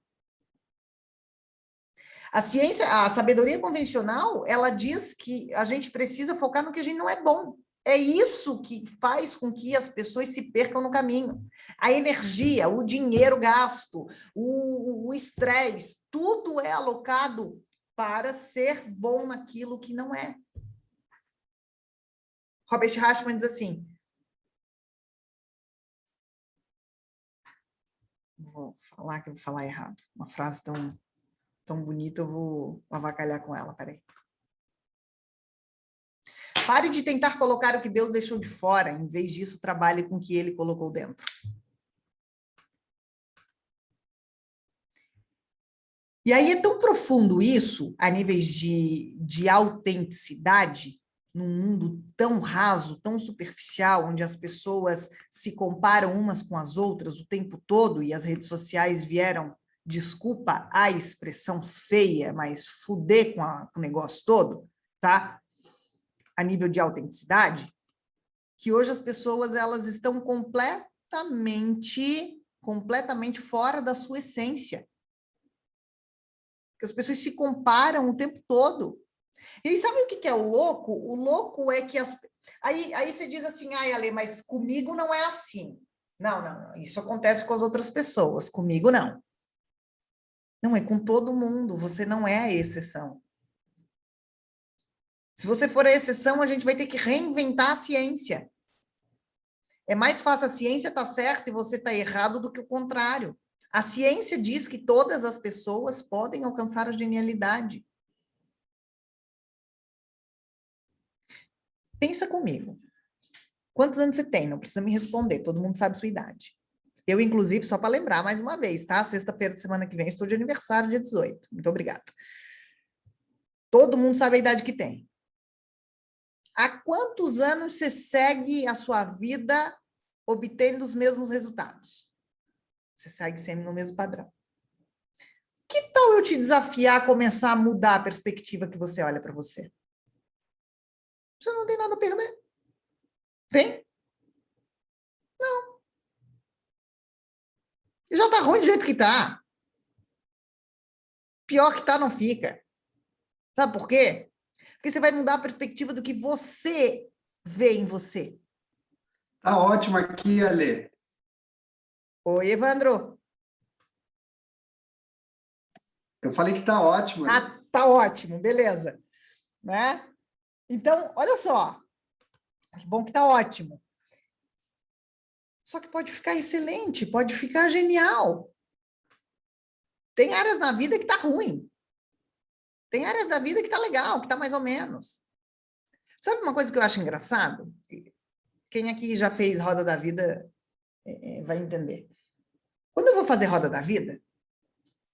A ciência, a sabedoria convencional, ela diz que a gente precisa focar no que a gente não é bom. É isso que faz com que as pessoas se percam no caminho. A energia, o dinheiro gasto, o estresse, tudo é alocado para ser bom naquilo que não é. Robert Hartman diz assim: vou falar que eu vou falar errado. Uma frase tão bonita, eu vou avacalhar com ela, peraí. Pare de tentar colocar o que Deus deixou de fora, em vez disso, trabalhe com o que ele colocou dentro. E aí é tão profundo isso, a níveis de autenticidade, num mundo tão raso, tão superficial, onde as pessoas se comparam umas com as outras o tempo todo, e as redes sociais vieram, desculpa a expressão feia, mas fuder com o negócio todo, tá? A nível de autenticidade, que hoje as pessoas elas estão completamente fora da sua essência. Porque as pessoas se comparam o tempo todo. E aí, sabe o que é o louco? O louco é que aí você diz assim, ai, Ale, mas comigo não é assim. Não. Isso acontece com as outras pessoas. Comigo, não. Não, é com todo mundo. Você não é a exceção. Se você for a exceção, a gente vai ter que reinventar a ciência. É mais fácil a ciência estar certa e você estar errado do que o contrário. A ciência diz que todas as pessoas podem alcançar a genialidade. Pensa comigo. Quantos anos você tem? Não precisa me responder, todo mundo sabe a sua idade. Eu, inclusive, só para lembrar mais uma vez, tá? Sexta-feira de semana que vem, estou de aniversário, dia 18. Muito obrigada. Todo mundo sabe a idade que tem. Há quantos anos você segue a sua vida obtendo os mesmos resultados? Você segue sempre no mesmo padrão. Que tal eu te desafiar a começar a mudar a perspectiva que você olha para você? Você não tem nada a perder. Tem? Não. Já tá ruim do jeito que tá. Pior que tá, não fica. Sabe por quê? Porque você vai mudar a perspectiva do que você vê em você. Tá ótimo aqui, Ale. Oi, Evandro. Eu falei que tá ótimo. Ale. Ah, tá ótimo, beleza. Né? Então, olha só. Que bom que tá ótimo. Só que pode ficar excelente, pode ficar genial. Tem áreas na vida que tá ruim. Tem áreas da vida que tá legal, que tá mais ou menos. Sabe uma coisa que eu acho engraçado? Quem aqui já fez Roda da Vida vai entender. Quando eu vou fazer Roda da Vida,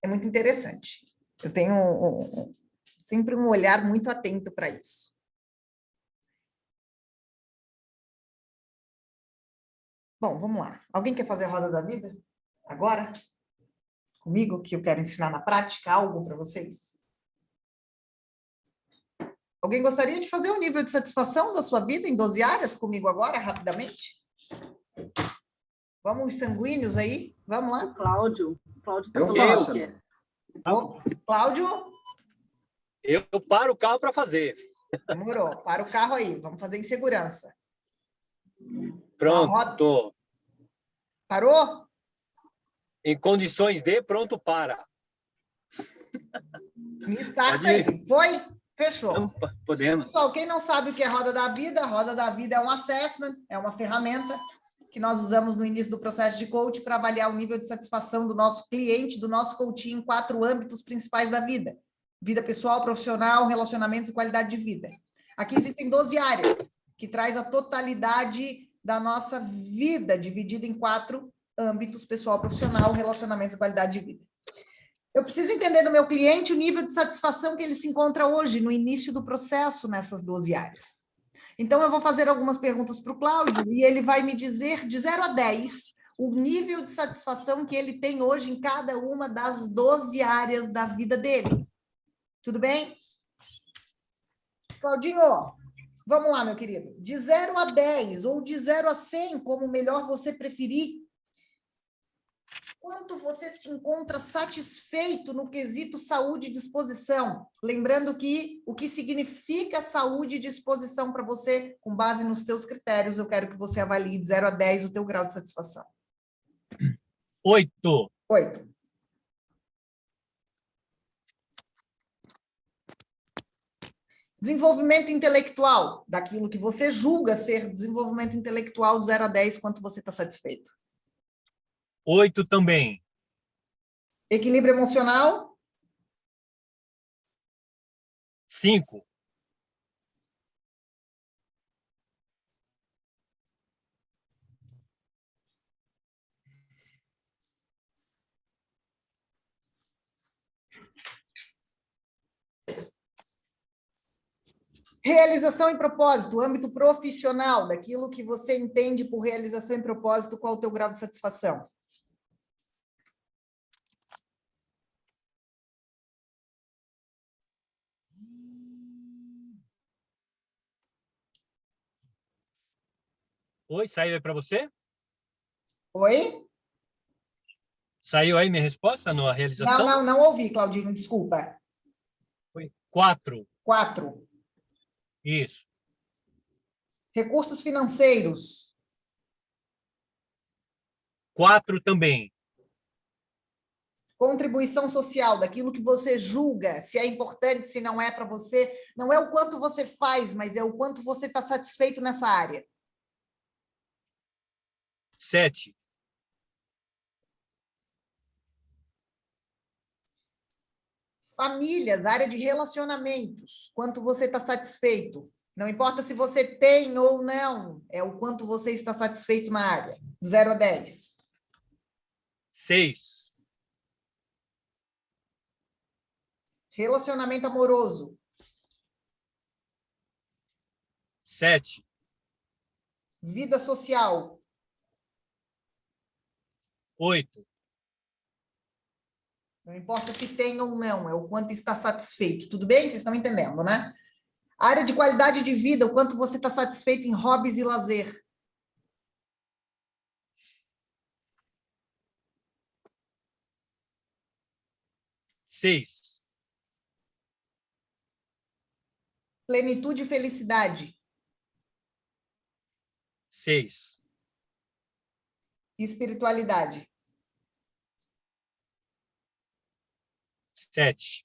é muito interessante. Eu tenho sempre um olhar muito atento para isso. Bom, vamos lá. Alguém quer fazer a Roda da Vida? Agora? Comigo, que eu quero ensinar na prática algo para vocês? Alguém gostaria de fazer um nível de satisfação da sua vida em 12 áreas comigo agora, rapidamente? Vamos, os sanguíneos aí? Vamos lá? O Cláudio tá Eu falando faço. que é. Cláudio? Eu paro o carro para fazer. Demorou. Para o carro aí. Vamos fazer em segurança. Pronto. Parou? Em condições de pronto para. Me starta aí. Foi? Fechou. Não, podemos. Pessoal, quem não sabe o que é Roda da Vida é um assessment, é uma ferramenta que nós usamos no início do processo de coach para avaliar o nível de satisfação do nosso cliente, do nosso coaching em 4 âmbitos principais da vida. Vida pessoal, profissional, relacionamentos e qualidade de vida. Aqui existem 12 áreas, que traz a totalidade da nossa vida, dividida em 4 âmbitos, pessoal, profissional, relacionamentos e qualidade de vida. Eu preciso entender do meu cliente o nível de satisfação que ele se encontra hoje, no início do processo, nessas 12 áreas. Então, eu vou fazer algumas perguntas para o Cláudio e ele vai me dizer, de 0 a 10, o nível de satisfação que ele tem hoje em cada uma das 12 áreas da vida dele. Tudo bem? Claudinho, vamos lá, meu querido. De 0 a 10 ou de 0 a 100, como melhor você preferir, quanto você se encontra satisfeito no quesito saúde e disposição? Lembrando que o que significa saúde e disposição para você, com base nos teus critérios, eu quero que você avalie de 0 a 10 o teu grau de satisfação. 8. 8. Desenvolvimento intelectual, daquilo que você julga ser desenvolvimento intelectual de 0 a 10, quanto você está satisfeito? 8 também. Equilíbrio emocional? 5. Realização e propósito, âmbito profissional, daquilo que você entende por realização e propósito, qual o teu grau de satisfação? Oi, saiu aí para você? Oi? Saiu aí minha resposta na realização? Não ouvi, Claudinho, desculpa. Foi 4. 4. Isso. Recursos financeiros. 4 também. Contribuição social, daquilo que você julga, se é importante, se não é para você. Não é o quanto você faz, mas é o quanto você está satisfeito nessa área. 7. Famílias, área de relacionamentos, quanto você está satisfeito. Não importa se você tem ou não, é o quanto você está satisfeito na área. 0 a 10. 6. Relacionamento amoroso. 7. Vida social. 8. Não importa se tem ou não, é o quanto está satisfeito. Tudo bem? Vocês estão entendendo, né? Área de qualidade de vida, o quanto você está satisfeito em hobbies e lazer. 6. Plenitude e felicidade. 6. Espiritualidade. 7.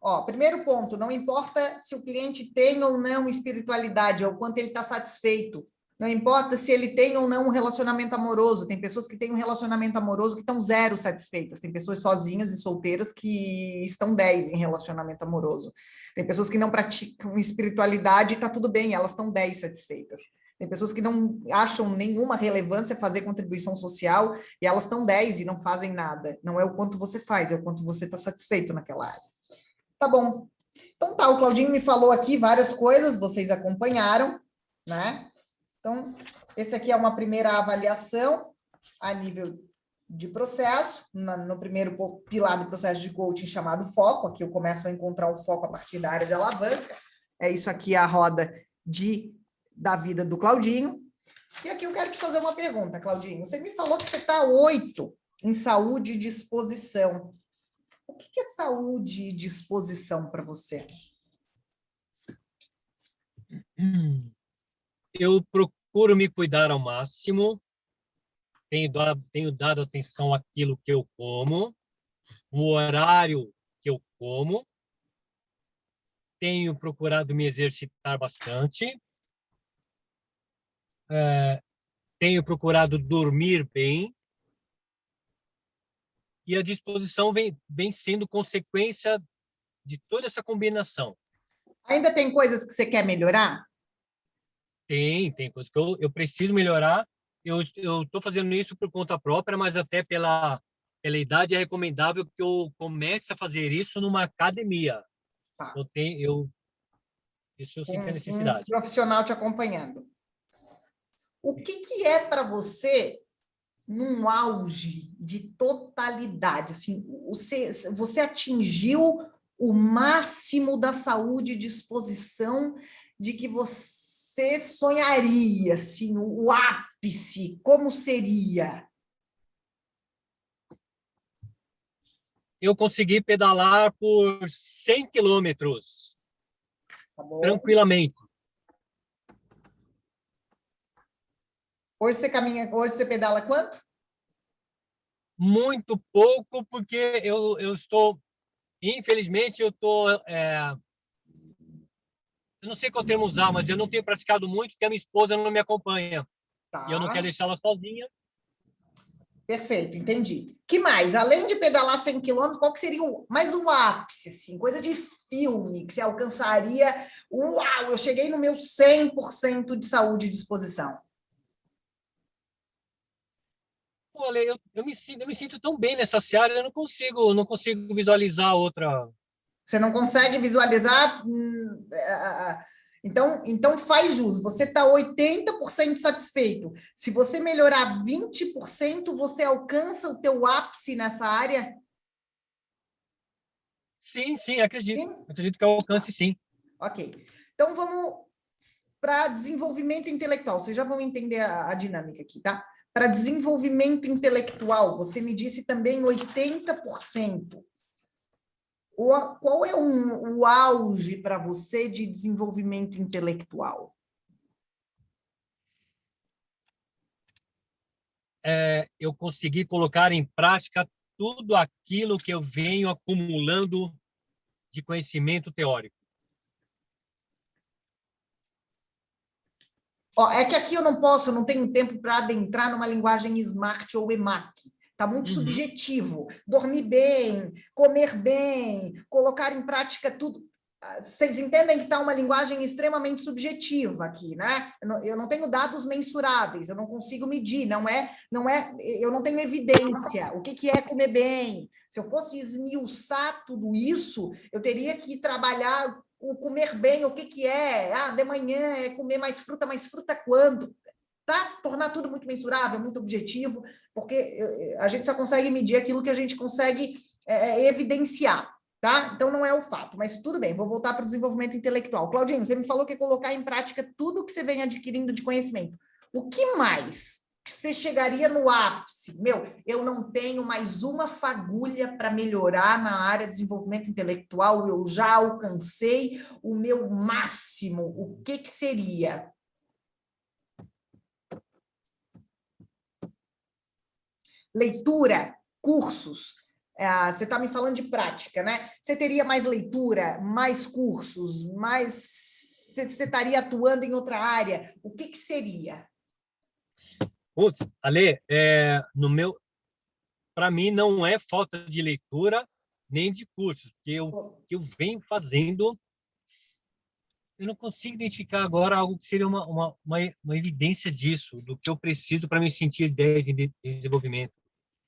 Ó, primeiro ponto, não importa se o cliente tem ou não espiritualidade, é o quanto ele está satisfeito. Não importa se ele tem ou não um relacionamento amoroso. Tem pessoas que têm um relacionamento amoroso que estão 0 satisfeitas. Tem pessoas sozinhas e solteiras que estão 10 em relacionamento amoroso. Tem pessoas que não praticam espiritualidade e está tudo bem, elas estão 10 satisfeitas. Tem pessoas que não acham nenhuma relevância fazer contribuição social e elas estão 10 e não fazem nada. Não é o quanto você faz, é o quanto você está satisfeito naquela área. Tá bom. Então tá, o Claudinho me falou aqui várias coisas, vocês acompanharam, né? Então, esse aqui é uma primeira avaliação a nível de processo, no primeiro pilar do processo de coaching chamado foco. Aqui eu começo a encontrar o foco a partir da área de alavanca. É isso aqui a roda da vida do Claudinho. E aqui eu quero te fazer uma pergunta, Claudinho. Você me falou que você está 8 em saúde e disposição. O que é saúde e disposição para você? Eu procuro me cuidar ao máximo. Tenho dado atenção àquilo que eu como, o horário que eu como. Tenho procurado me exercitar bastante. Tenho procurado dormir bem. E a disposição vem sendo consequência de toda essa combinação. Ainda tem coisas que você quer melhorar? Tem coisas que eu preciso melhorar. Eu estou fazendo isso por conta própria, mas até pela idade é recomendável que eu comece a fazer isso numa academia. Tá. Isso eu sinto a necessidade. Um profissional te acompanhando. O que é para você num auge de totalidade? Assim, você atingiu o máximo da saúde e disposição de que você sonharia, assim, o ápice, como seria? Eu consegui pedalar por 100 quilômetros, Tá bom. tranquilamente. Hoje você pedala quanto? Muito pouco, porque eu estou, infelizmente, eu não sei qual termo usar, mas eu não tenho praticado muito, porque a minha esposa não me acompanha. Tá. E eu não quero deixá-la sozinha. Perfeito, entendi. Que mais? Além de pedalar 100 quilômetros, qual que seria mais um ápice, assim, coisa de filme que você alcançaria? Uau, eu cheguei no meu 100% de saúde e disposição. Olha, eu me sinto tão bem nessa seara, eu não consigo visualizar outra. Você não consegue visualizar? Então faz jus. Você está 80% satisfeito. Se você melhorar 20%, você alcança o teu ápice nessa área? Sim, acredito. Sim? Acredito que eu alcance, sim. Ok. Então vamos para desenvolvimento intelectual. Vocês já vão entender a dinâmica aqui, tá? Para desenvolvimento intelectual, você me disse também 80%. Qual é o auge para você de desenvolvimento intelectual? Eu consegui colocar em prática tudo aquilo que eu venho acumulando de conhecimento teórico. Ó, é que aqui eu não tenho tempo para adentrar numa linguagem SMART ou EMAC. Está muito subjetivo. Dormir bem, comer bem, colocar em prática tudo. Vocês entendem que está uma linguagem extremamente subjetiva aqui, né? Eu não tenho dados mensuráveis, eu não consigo medir, eu não tenho evidência. O que é comer bem? Se eu fosse esmiuçar tudo isso, eu teria que trabalhar o comer bem, o que é? De manhã é comer mais fruta quando? Tá? Tornar tudo muito mensurável, muito objetivo, porque a gente só consegue medir aquilo que a gente consegue evidenciar, tá? Então não é o fato, mas tudo bem, vou voltar para o desenvolvimento intelectual. Claudinho, você me falou que é colocar em prática tudo que você vem adquirindo de conhecimento. O que mais que você chegaria no ápice? Eu não tenho mais uma fagulha para melhorar na área de desenvolvimento intelectual, eu já alcancei o meu máximo. O que seria? Leitura, cursos. Você está me falando de prática, né? Você teria mais leitura, mais cursos, você estaria atuando em outra área? O que seria? Putz, Ale, para mim não é falta de leitura nem de cursos, que eu venho fazendo. Eu não consigo identificar agora algo que seria uma evidência disso, do que eu preciso para me sentir 10 em desenvolvimento.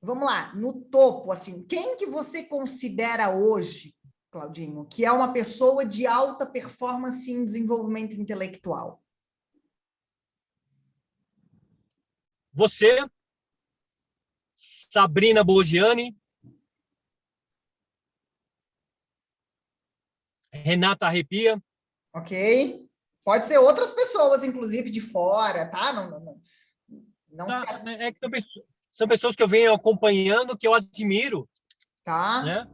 Vamos lá, no topo, assim, quem que você considera hoje, Claudinho, que é uma pessoa de alta performance em desenvolvimento intelectual? Você, Sabrina Bolgiani, Renata Arrepia. Ok. Pode ser outras pessoas, inclusive de fora, tá? É que são pessoas que eu venho acompanhando, que eu admiro. Tá. Né?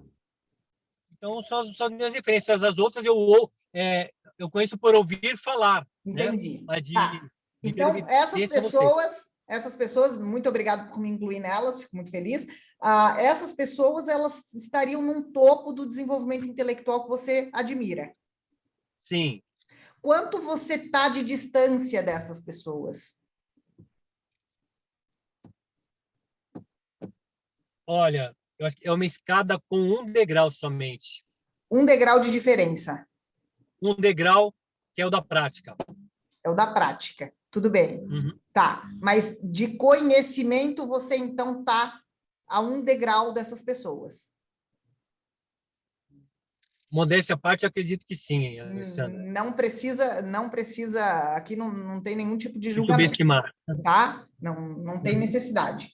Então, são as minhas referências. As outras eu conheço por ouvir falar. Entendi. Né? Então, essas pessoas, muito obrigado por me incluir nelas, fico muito feliz. Essas pessoas, elas estariam num topo do desenvolvimento intelectual que você admira. Sim. Quanto você está de distância dessas pessoas? Olha, eu acho que é uma escada com um degrau somente. Um degrau de diferença. Um degrau que é o da prática. É o da prática. Tudo bem. Uhum. Tá. Mas de conhecimento, você então está a um degrau dessas pessoas. Modéstia à parte, eu acredito que sim, Alessandra. Não precisa, aqui não tem nenhum tipo de julgamento. Subestimar. Tá? Não tem necessidade.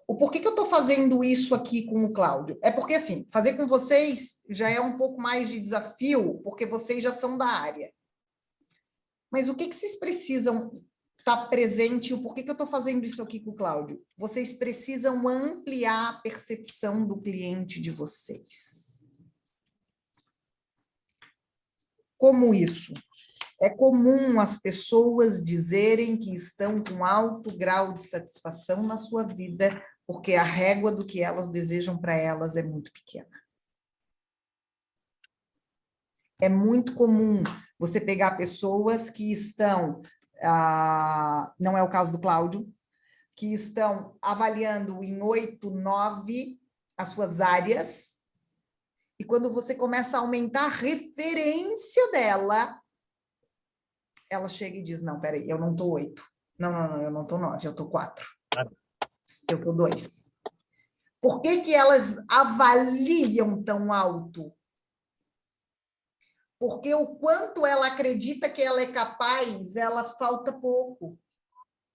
O porquê que eu estou fazendo isso aqui com o Cláudio? É porque, assim, fazer com vocês já é um pouco mais de desafio, porque vocês já são da área. Mas o que vocês precisam estar presente? O porquê que eu estou fazendo isso aqui com o Cláudio? Vocês precisam ampliar a percepção do cliente de vocês. Como isso? É comum as pessoas dizerem que estão com alto grau de satisfação na sua vida, porque a régua do que elas desejam para elas é muito pequena. É muito comum você pegar pessoas que estão, não é o caso do Cláudio, que estão avaliando em 8, 9 as suas áreas, e quando você começa a aumentar a referência dela, ela chega e diz, não, peraí, eu não estou 8. Não, eu não estou 9, eu estou 4. Eu estou 2. Por que elas avaliam tão alto? Porque o quanto ela acredita que ela é capaz, ela falta pouco.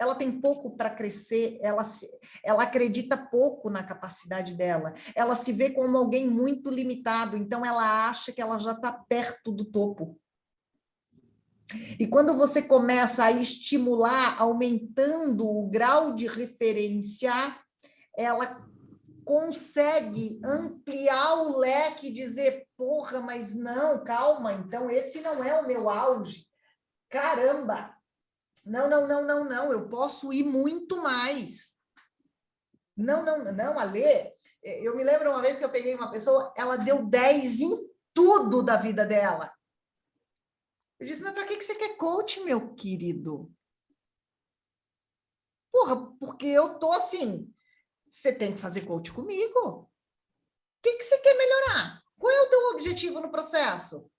Ela tem pouco para crescer, ela acredita pouco na capacidade dela. Ela se vê como alguém muito limitado, então ela acha que ela já está perto do topo. E quando você começa a estimular, aumentando o grau de referência, ela consegue ampliar o leque e dizer, porra, mas não, calma, então esse não é o meu auge. Caramba! Não, eu posso ir muito mais. Não, Alê, eu me lembro uma vez que eu peguei uma pessoa, ela deu 10 em tudo da vida dela. Eu disse, mas para que você quer coach, meu querido? Porra, porque eu tô assim, você tem que fazer coach comigo. O que você quer melhorar? Qual é o teu objetivo no processo?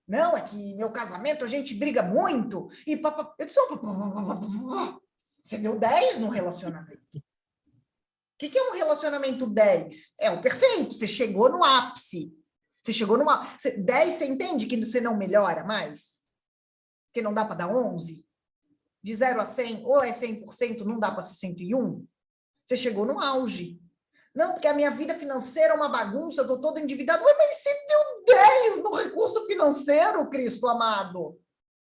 Não, é que meu casamento a gente briga muito. E eu disse, você deu 10 no relacionamento. O que é um relacionamento 10? É o perfeito, você chegou no ápice. Você chegou numa... 10, você entende que você não melhora mais? Que não dá para dar 11? De 0 a 100, ou é 100%, não dá para ser 101? Você chegou no auge. Não, porque a minha vida financeira é uma bagunça, eu estou todo endividado. Ué, mas você deu 10 no recurso financeiro, Cristo amado.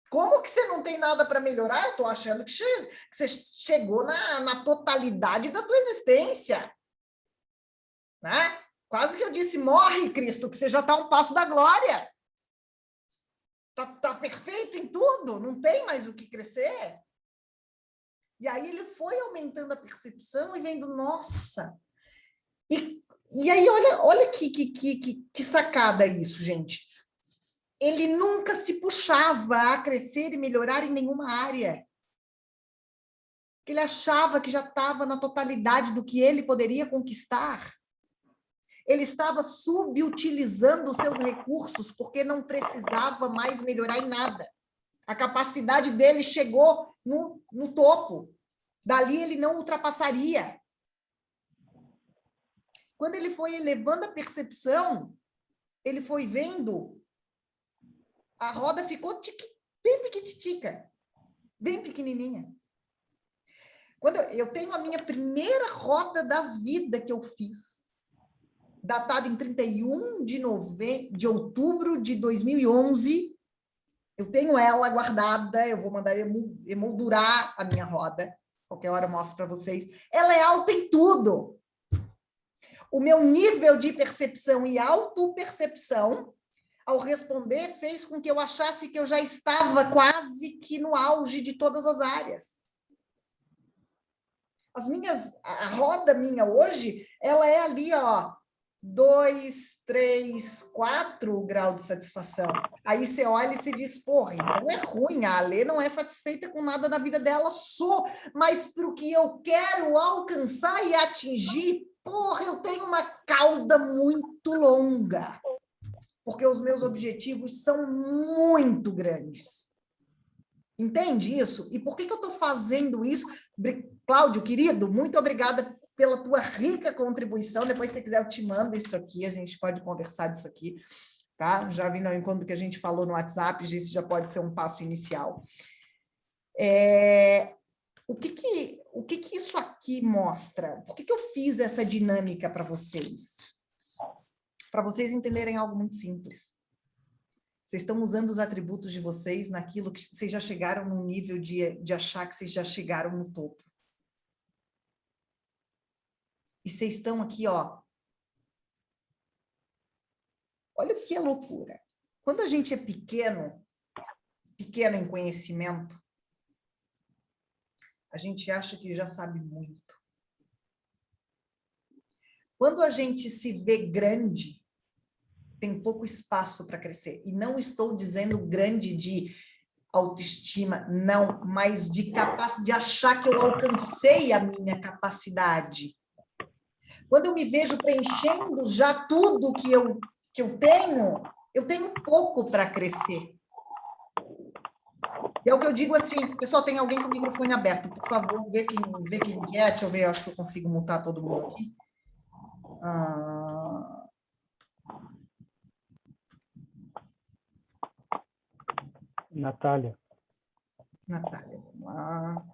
Como que você não tem nada para melhorar? Eu estou achando que você chegou na totalidade da tua existência. Né? Quase que eu disse, morre, Cristo, que você já está a um passo da glória. Tá perfeito em tudo, não tem mais o que crescer. E aí ele foi aumentando a percepção e vendo, nossa... E aí, olha que sacada isso, gente. Ele nunca se puxava a crescer e melhorar em nenhuma área. Ele achava que já estava na totalidade do que ele poderia conquistar. Ele estava subutilizando os seus recursos porque não precisava mais melhorar em nada. A capacidade dele chegou no topo. Dali ele não ultrapassaria. Quando ele foi elevando a percepção, ele foi vendo, a roda ficou bem pequititica, bem pequenininha. Quando eu tenho a minha primeira roda da vida que eu fiz, datada em 31 de outubro de 2011, eu tenho ela guardada, eu vou mandar emoldurar a minha roda, qualquer hora eu mostro para vocês. Ela é alta em tudo. O meu nível de percepção e autopercepção, ao responder, fez com que eu achasse que eu já estava quase que no auge de todas as áreas. A roda minha hoje, ela é ali, ó, 2, 3, 4 graus de satisfação. Aí você olha e se diz, porra, então é ruim, a Alê não é satisfeita com nada na vida dela, mas para o que eu quero alcançar e atingir, porra, eu tenho uma cauda muito longa, porque os meus objetivos são muito grandes. Entende isso? E por que eu estou fazendo isso? Cláudio, querido, muito obrigada pela tua rica contribuição. Depois, se você quiser, eu te mando isso aqui, a gente pode conversar disso aqui, tá? Já vi no encontro que a gente falou no WhatsApp, isso já pode ser um passo inicial. O que isso aqui mostra? Por que eu fiz essa dinâmica para vocês? Para vocês entenderem algo muito simples. Vocês estão usando os atributos de vocês naquilo que vocês já chegaram num nível de achar que vocês já chegaram no topo. E vocês estão aqui, ó. Olha o que é loucura. Quando a gente é pequeno em conhecimento, a gente acha que já sabe muito. Quando a gente se vê grande, tem pouco espaço para crescer. E não estou dizendo grande de autoestima, não, mas de achar que eu alcancei a minha capacidade. Quando eu me vejo preenchendo já tudo que eu tenho pouco para crescer. E é o que eu digo assim, pessoal, tem alguém com o microfone aberto, por favor, vê quem quer, deixa eu ver, eu acho que eu consigo mutar todo mundo aqui. Natália, vamos lá.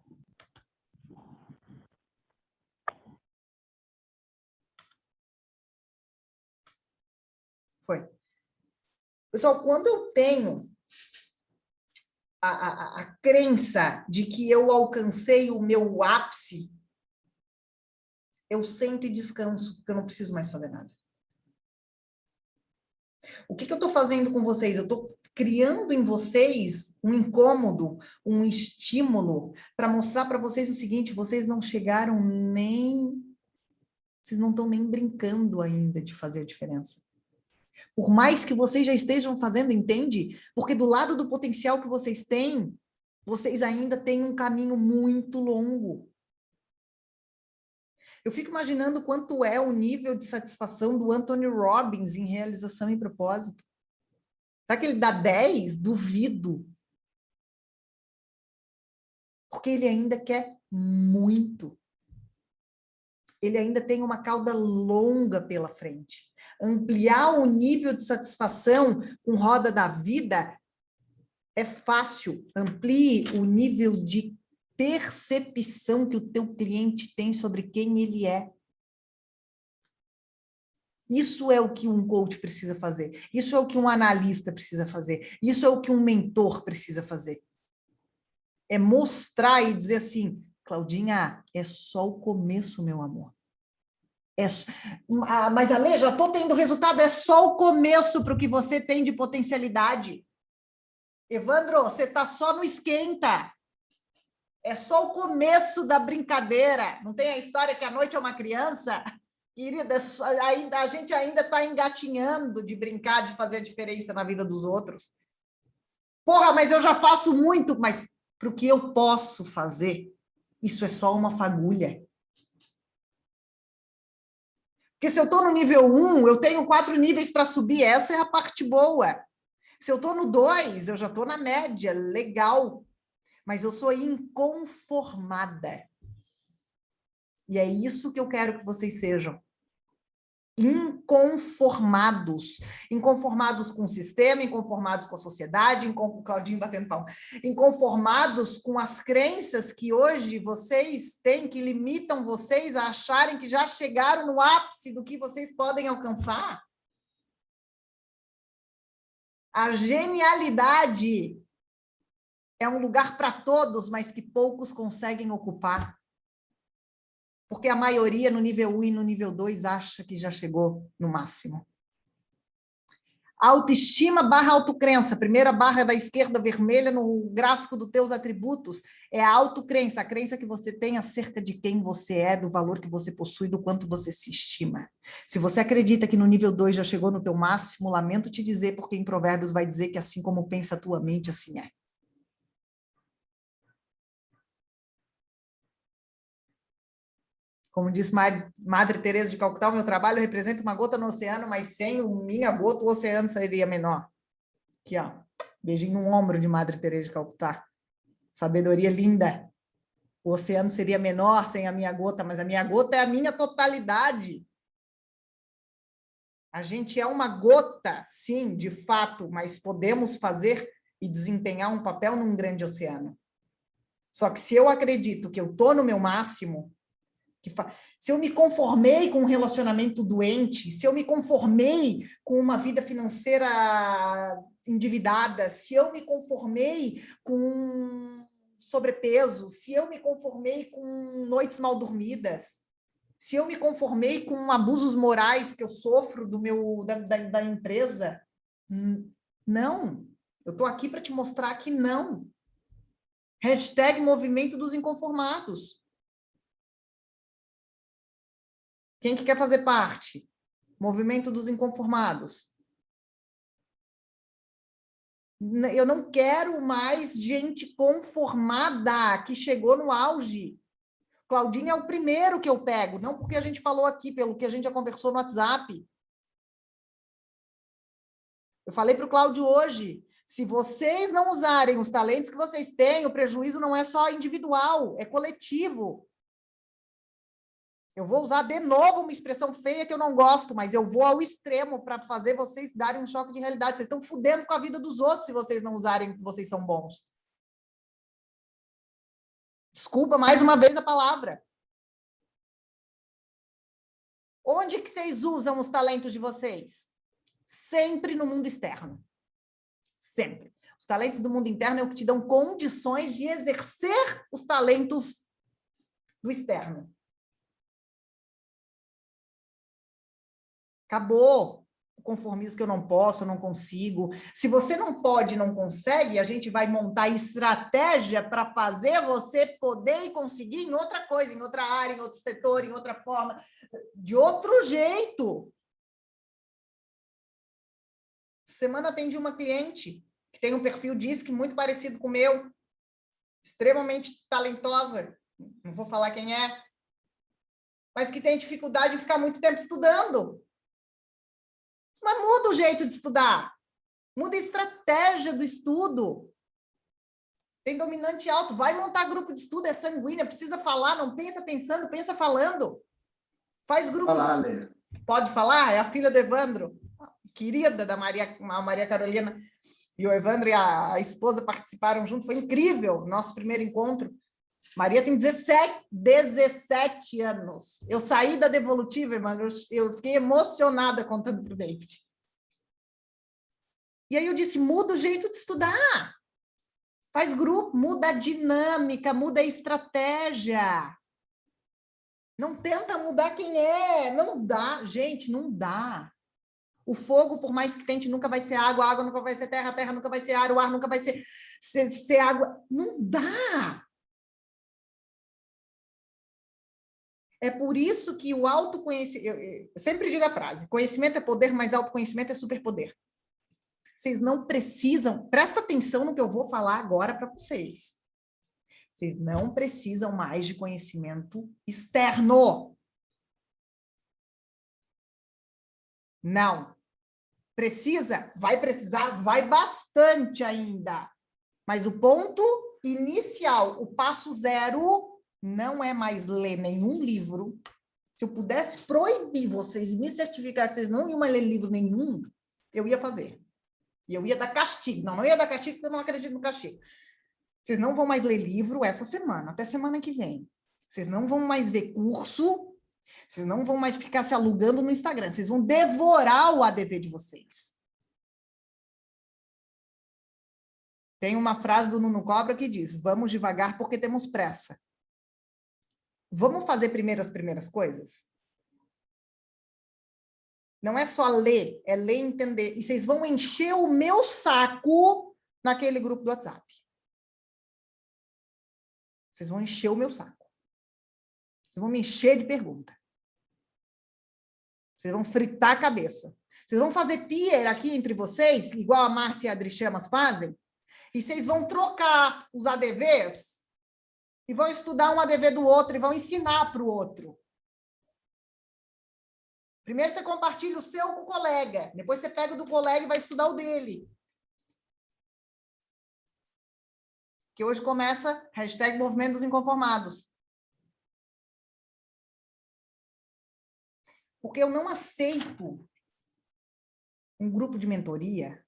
Foi. Pessoal, quando eu tenho a crença de que eu alcancei o meu ápice, eu sento e descanso, porque eu não preciso mais fazer nada. O que eu estou fazendo com vocês? Eu estou criando em vocês um incômodo, um estímulo, para mostrar para vocês o seguinte, vocês não chegaram vocês não estão nem brincando ainda de fazer a diferença. Por mais que vocês já estejam fazendo, entende? Porque do lado do potencial que vocês têm, vocês ainda têm um caminho muito longo. Eu fico imaginando quanto é o nível de satisfação do Anthony Robbins em realização e propósito. Será que ele dá 10? Duvido. Porque ele ainda quer muito. Ele ainda tem uma cauda longa pela frente. Ampliar o nível de satisfação com roda da vida é fácil. Amplie o nível de percepção que o teu cliente tem sobre quem ele é. Isso é o que um coach precisa fazer. Isso é o que um analista precisa fazer. Isso é o que um mentor precisa fazer. É mostrar e dizer assim, Claudinha, é só o começo, meu amor. Mas, Ale, já estou tendo resultado, é só o começo para o que você tem de potencialidade. Evandro, você está só no esquenta. É só o começo da brincadeira. Não tem a história que a noite é uma criança? Querida, a gente ainda está engatinhando de brincar, de fazer a diferença na vida dos outros. Porra, mas eu já faço muito, mas para o que eu posso fazer, isso é só uma fagulha. Porque se eu estou no nível 1, eu tenho 4 níveis para subir, essa é a parte boa. Se eu estou no 2, eu já estou na média, legal. Mas eu sou inconformada. E é isso que eu quero que vocês sejam. Inconformados. Inconformados com o sistema, inconformados com a sociedade, o Claudinho batendo palma. Inconformados com as crenças que hoje vocês têm, que limitam vocês a acharem que já chegaram no ápice do que vocês podem alcançar. A genialidade é um lugar para todos, mas que poucos conseguem ocupar. Porque a maioria no nível 1 e no nível 2 acha que já chegou no máximo. Autoestima / autocrença. Primeira barra da esquerda vermelha no gráfico dos teus atributos é a autocrença, a crença que você tem acerca de quem você é, do valor que você possui, do quanto você se estima. Se você acredita que no nível 2 já chegou no teu máximo, lamento te dizer, porque em Provérbios vai dizer que assim como pensa a tua mente, assim é. Como diz Madre Teresa de Calcutá, o meu trabalho representa uma gota no oceano, mas sem minha gota o oceano seria menor. Aqui, ó. Beijinho no ombro de Madre Teresa de Calcutá. Sabedoria linda. O oceano seria menor sem a minha gota, mas a minha gota é a minha totalidade. A gente é uma gota, sim, de fato, mas podemos fazer e desempenhar um papel num grande oceano. Só que se eu acredito que eu estou no meu máximo, se eu me conformei com um relacionamento doente, se eu me conformei com uma vida financeira endividada, se eu me conformei com sobrepeso, se eu me conformei com noites mal dormidas, se eu me conformei com abusos morais que eu sofro da empresa, não. Eu estou aqui para te mostrar que não. Hashtag movimento dos inconformados. Quem que quer fazer parte? Movimento dos inconformados. Eu não quero mais gente conformada que chegou no auge. Claudinho é o primeiro que eu pego, não porque a gente falou aqui, pelo que a gente já conversou no WhatsApp. Eu falei para o Cláudio hoje, se vocês não usarem os talentos que vocês têm, o prejuízo não é só individual, é coletivo. Eu vou usar de novo uma expressão feia que eu não gosto, mas eu vou ao extremo para fazer vocês darem um choque de realidade. Vocês estão fudendo com a vida dos outros se vocês não usarem que vocês são bons. Desculpa mais uma vez a palavra. Onde que vocês usam os talentos de vocês? Sempre no mundo externo. Sempre. Os talentos do mundo interno é o que te dão condições de exercer os talentos do externo. Acabou o conformismo que eu não posso, eu não consigo. Se você não pode, não consegue, a gente vai montar estratégia para fazer você poder e conseguir em outra coisa, em outra área, em outro setor, em outra forma, de outro jeito. Semana atendi uma cliente que tem um perfil DISC muito parecido com o meu, extremamente talentosa, não vou falar quem é, mas que tem dificuldade de ficar muito tempo estudando. Mas muda o jeito de estudar. Muda a estratégia do estudo. Tem dominante alto. Vai montar grupo de estudo, é sanguínea, precisa falar, não pensa pensando, pensa falando. Faz grupo. Falar, Lê. Pode falar? É a filha do Evandro, querida da Maria Carolina. E o Evandro e a esposa participaram junto. Foi incrível nosso primeiro encontro. Maria tem 17 anos. Eu saí da devolutiva, mano. Eu fiquei emocionada contando para o David. E aí eu disse, muda o jeito de estudar. Faz grupo, muda a dinâmica, muda a estratégia. Não tenta mudar quem é. Não dá, gente, não dá. O fogo, por mais que tente, nunca vai ser água, a água nunca vai ser terra, a terra nunca vai ser ar, o ar nunca vai ser água. Não dá. É por isso que o autoconhecimento... Eu sempre digo a frase, conhecimento é poder, mas autoconhecimento é superpoder. Vocês não precisam... Presta atenção no que eu vou falar agora para vocês. Vocês não precisam mais de conhecimento externo. Não. Precisa? Vai precisar? Vai bastante ainda. Mas o ponto inicial, o passo zero... não é mais ler nenhum livro. Se eu pudesse proibir vocês, me certificar que vocês não iam mais ler livro nenhum, eu ia fazer. E eu ia dar castigo. Não ia dar castigo porque eu não acredito no castigo. Vocês não vão mais ler livro essa semana, até semana que vem. Vocês não vão mais ver curso, vocês não vão mais ficar se alugando no Instagram. Vocês vão devorar o ADV de vocês. Tem uma frase do Nuno Cobra que diz, vamos devagar porque temos pressa. Vamos fazer primeiro as primeiras coisas? Não é só ler, é ler e entender. E vocês vão encher o meu saco naquele grupo do WhatsApp. Vocês vão encher o meu saco. Vocês vão me encher de pergunta. Vocês vão fritar a cabeça. Vocês vão fazer peer aqui entre vocês, igual a Márcia e a Adri Chamas fazem, e vocês vão trocar os ADVs e vão estudar um ADV do outro e vão ensinar para o outro. Primeiro você compartilha o seu com o colega, depois você pega o do colega e vai estudar o dele. Que hoje começa hashtag Movimento dos Inconformados. Porque eu não aceito um grupo de mentoria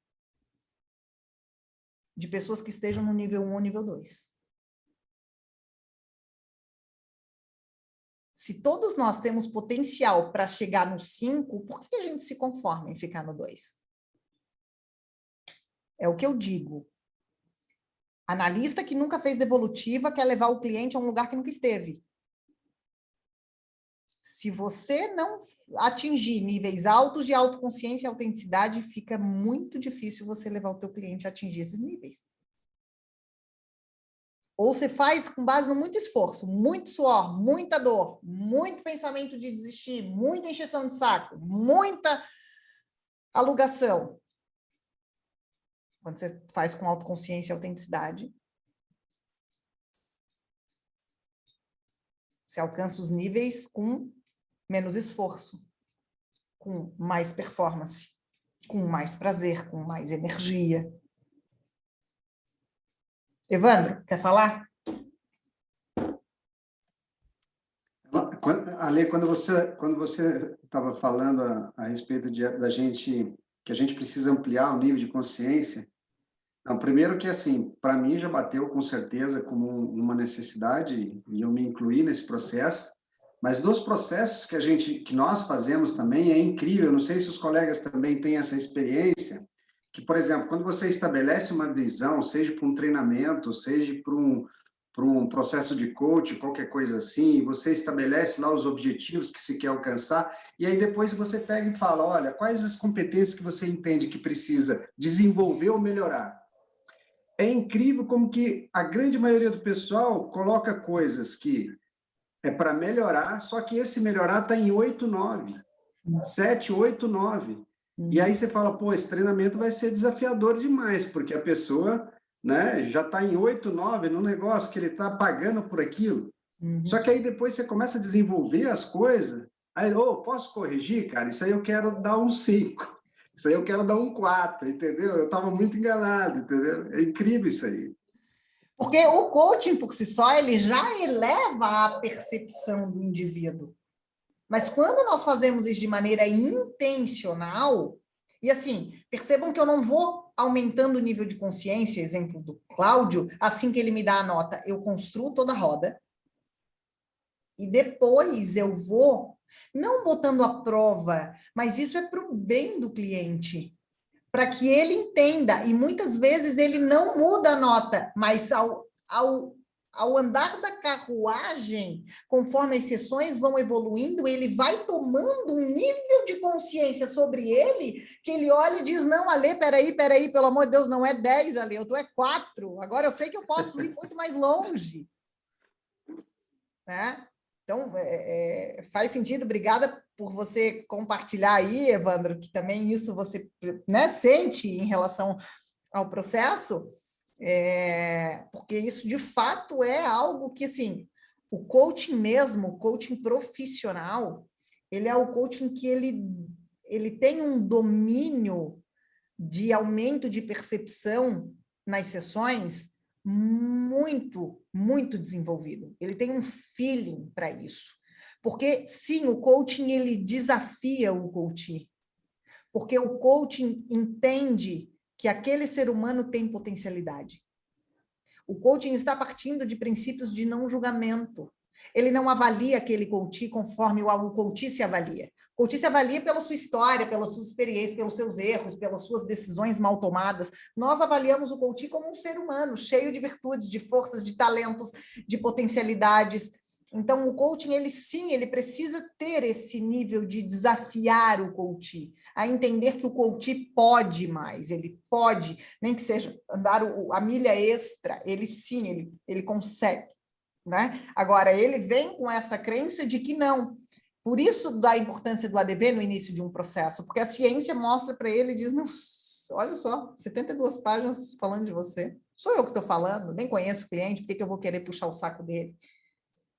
de pessoas que estejam no nível 1 ou nível 2. Se todos nós temos potencial para chegar no 5, por que a gente se conforma em ficar no 2? É o que eu digo. Analista que nunca fez devolutiva quer levar o cliente a um lugar que nunca esteve. Se você não atingir níveis altos de autoconsciência e autenticidade, fica muito difícil você levar o teu cliente a atingir esses níveis. Ou você faz com base no muito esforço, muito suor, muita dor, muito pensamento de desistir, muita encheção de saco, muita alugação. quando você faz com autoconsciência e autenticidade, você alcança os níveis com menos esforço, com mais performance, com mais prazer, com mais energia. Evandro, quer falar? Ale, quando você estava falando a respeito da gente, que a gente precisa ampliar o nível de consciência, não, primeiro que, assim, para mim já bateu com certeza como uma necessidade, e eu me incluí nesse processo, mas dos processos que nós fazemos também é incrível, não sei se os colegas também têm essa experiência, que, por exemplo, quando você estabelece uma visão, seja para um treinamento, seja para um processo de coach, qualquer coisa assim, você estabelece lá os objetivos que se quer alcançar, e aí depois você pega e fala, olha, quais as competências que você entende que precisa desenvolver ou melhorar? É incrível como que a grande maioria do pessoal coloca coisas que é para melhorar, só que esse melhorar está em 8, 9, 7, 8, 9. E aí você fala, pô, esse treinamento vai ser desafiador demais, porque a pessoa, né, já está em 8, 9 no negócio que ele está pagando por aquilo. Só que aí depois você começa a desenvolver as coisas, aí, posso corrigir, cara? Isso aí eu quero dar um 5. Isso aí eu quero dar um 4, entendeu? Eu estava muito enganado, entendeu? É incrível isso aí. Porque o coaching, por si só, ele já eleva a percepção do indivíduo. Mas quando nós fazemos isso de maneira intencional, e assim, percebam que eu não vou aumentando o nível de consciência, exemplo do Cláudio, assim que ele me dá a nota, eu construo toda a roda, e depois eu vou, não botando à prova, mas isso é para o bem do cliente, para que ele entenda, e muitas vezes ele não muda a nota, mas ao andar da carruagem, conforme as sessões vão evoluindo, ele vai tomando um nível de consciência sobre ele, que ele olha e diz, não, Ale, peraí, pelo amor de Deus, não é 10, Ale, eu tô é 4, agora eu sei que eu posso ir muito mais longe. Né? Então, faz sentido, obrigada por você compartilhar aí, Evandro, que também isso você, né, sente em relação ao processo, porque isso de fato é algo que, assim, o coaching mesmo, o coaching profissional, ele é o coaching que ele tem um domínio de aumento de percepção nas sessões muito, muito desenvolvido. Ele tem um feeling para isso. Porque, sim, o coaching, ele desafia o coachee. Porque o coaching entende que aquele ser humano tem potencialidade. O coaching está partindo de princípios de não julgamento. Ele não avalia aquele coachee conforme o coachee se avalia. O coachee se avalia pela sua história, pela sua experiência, pelos seus erros, pelas suas decisões mal tomadas. Nós avaliamos o coachee como um ser humano, cheio de virtudes, de forças, de talentos, de potencialidades. Então, o coaching, ele precisa ter esse nível de desafiar o coachee, a entender que o coachee pode mais, ele pode, nem que seja andar a milha extra, ele consegue. Né? Agora, ele vem com essa crença de que não. Por isso, da importância do ADV no início de um processo, porque a ciência mostra para ele e diz, não, olha só, 72 páginas falando de você. Sou eu que estou falando, nem conheço o cliente, por que eu vou querer puxar o saco dele?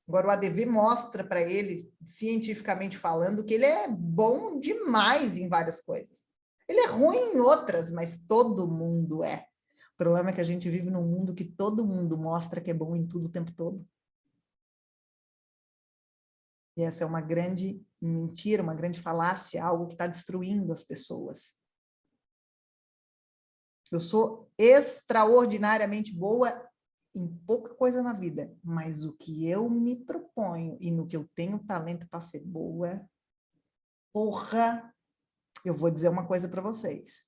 Agora, o ADV mostra para ele, cientificamente falando, que ele é bom demais em várias coisas. Ele é ruim em outras, mas todo mundo é. O problema é que a gente vive num mundo que todo mundo mostra que é bom em tudo o tempo todo. E essa é uma grande mentira, uma grande falácia, algo que está destruindo as pessoas. Eu sou extraordinariamente boa em pouca coisa na vida, mas o que eu me proponho e no que eu tenho talento para ser boa, porra, eu vou dizer uma coisa para vocês.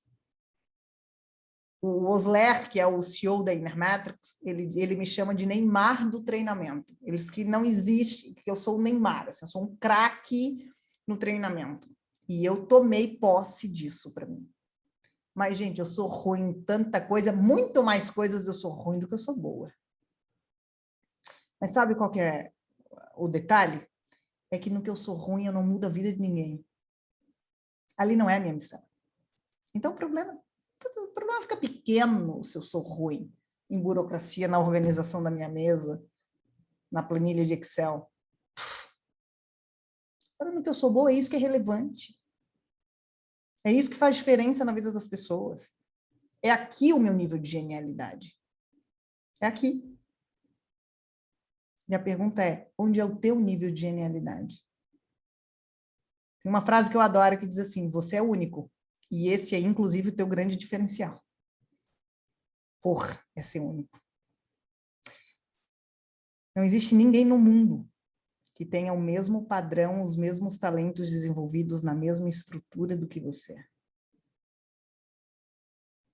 O Osler, que é o CEO da Inner Matrix, ele me chama de Neymar do treinamento. Ele diz que não existe, que eu sou o Neymar, assim, eu sou um craque no treinamento. E eu tomei posse disso para mim. Mas, gente, eu sou ruim em tanta coisa, muito mais coisas eu sou ruim do que eu sou boa. Mas sabe qual que é o detalhe? É que no que eu sou ruim, eu não mudo a vida de ninguém. Ali não é a minha missão. Então, o problema O problema fica pequeno se eu sou ruim em burocracia, na organização da minha mesa, na planilha de Excel. Para mim, que eu sou boa, é isso que é relevante. É isso que faz diferença na vida das pessoas. É aqui o meu nível de genialidade. É aqui. E a pergunta é, onde é o teu nível de genialidade? Tem uma frase que eu adoro que diz assim, você é único. E esse é, inclusive, o teu grande diferencial. É ser único. Não existe ninguém no mundo que tenha o mesmo padrão, os mesmos talentos desenvolvidos na mesma estrutura do que você.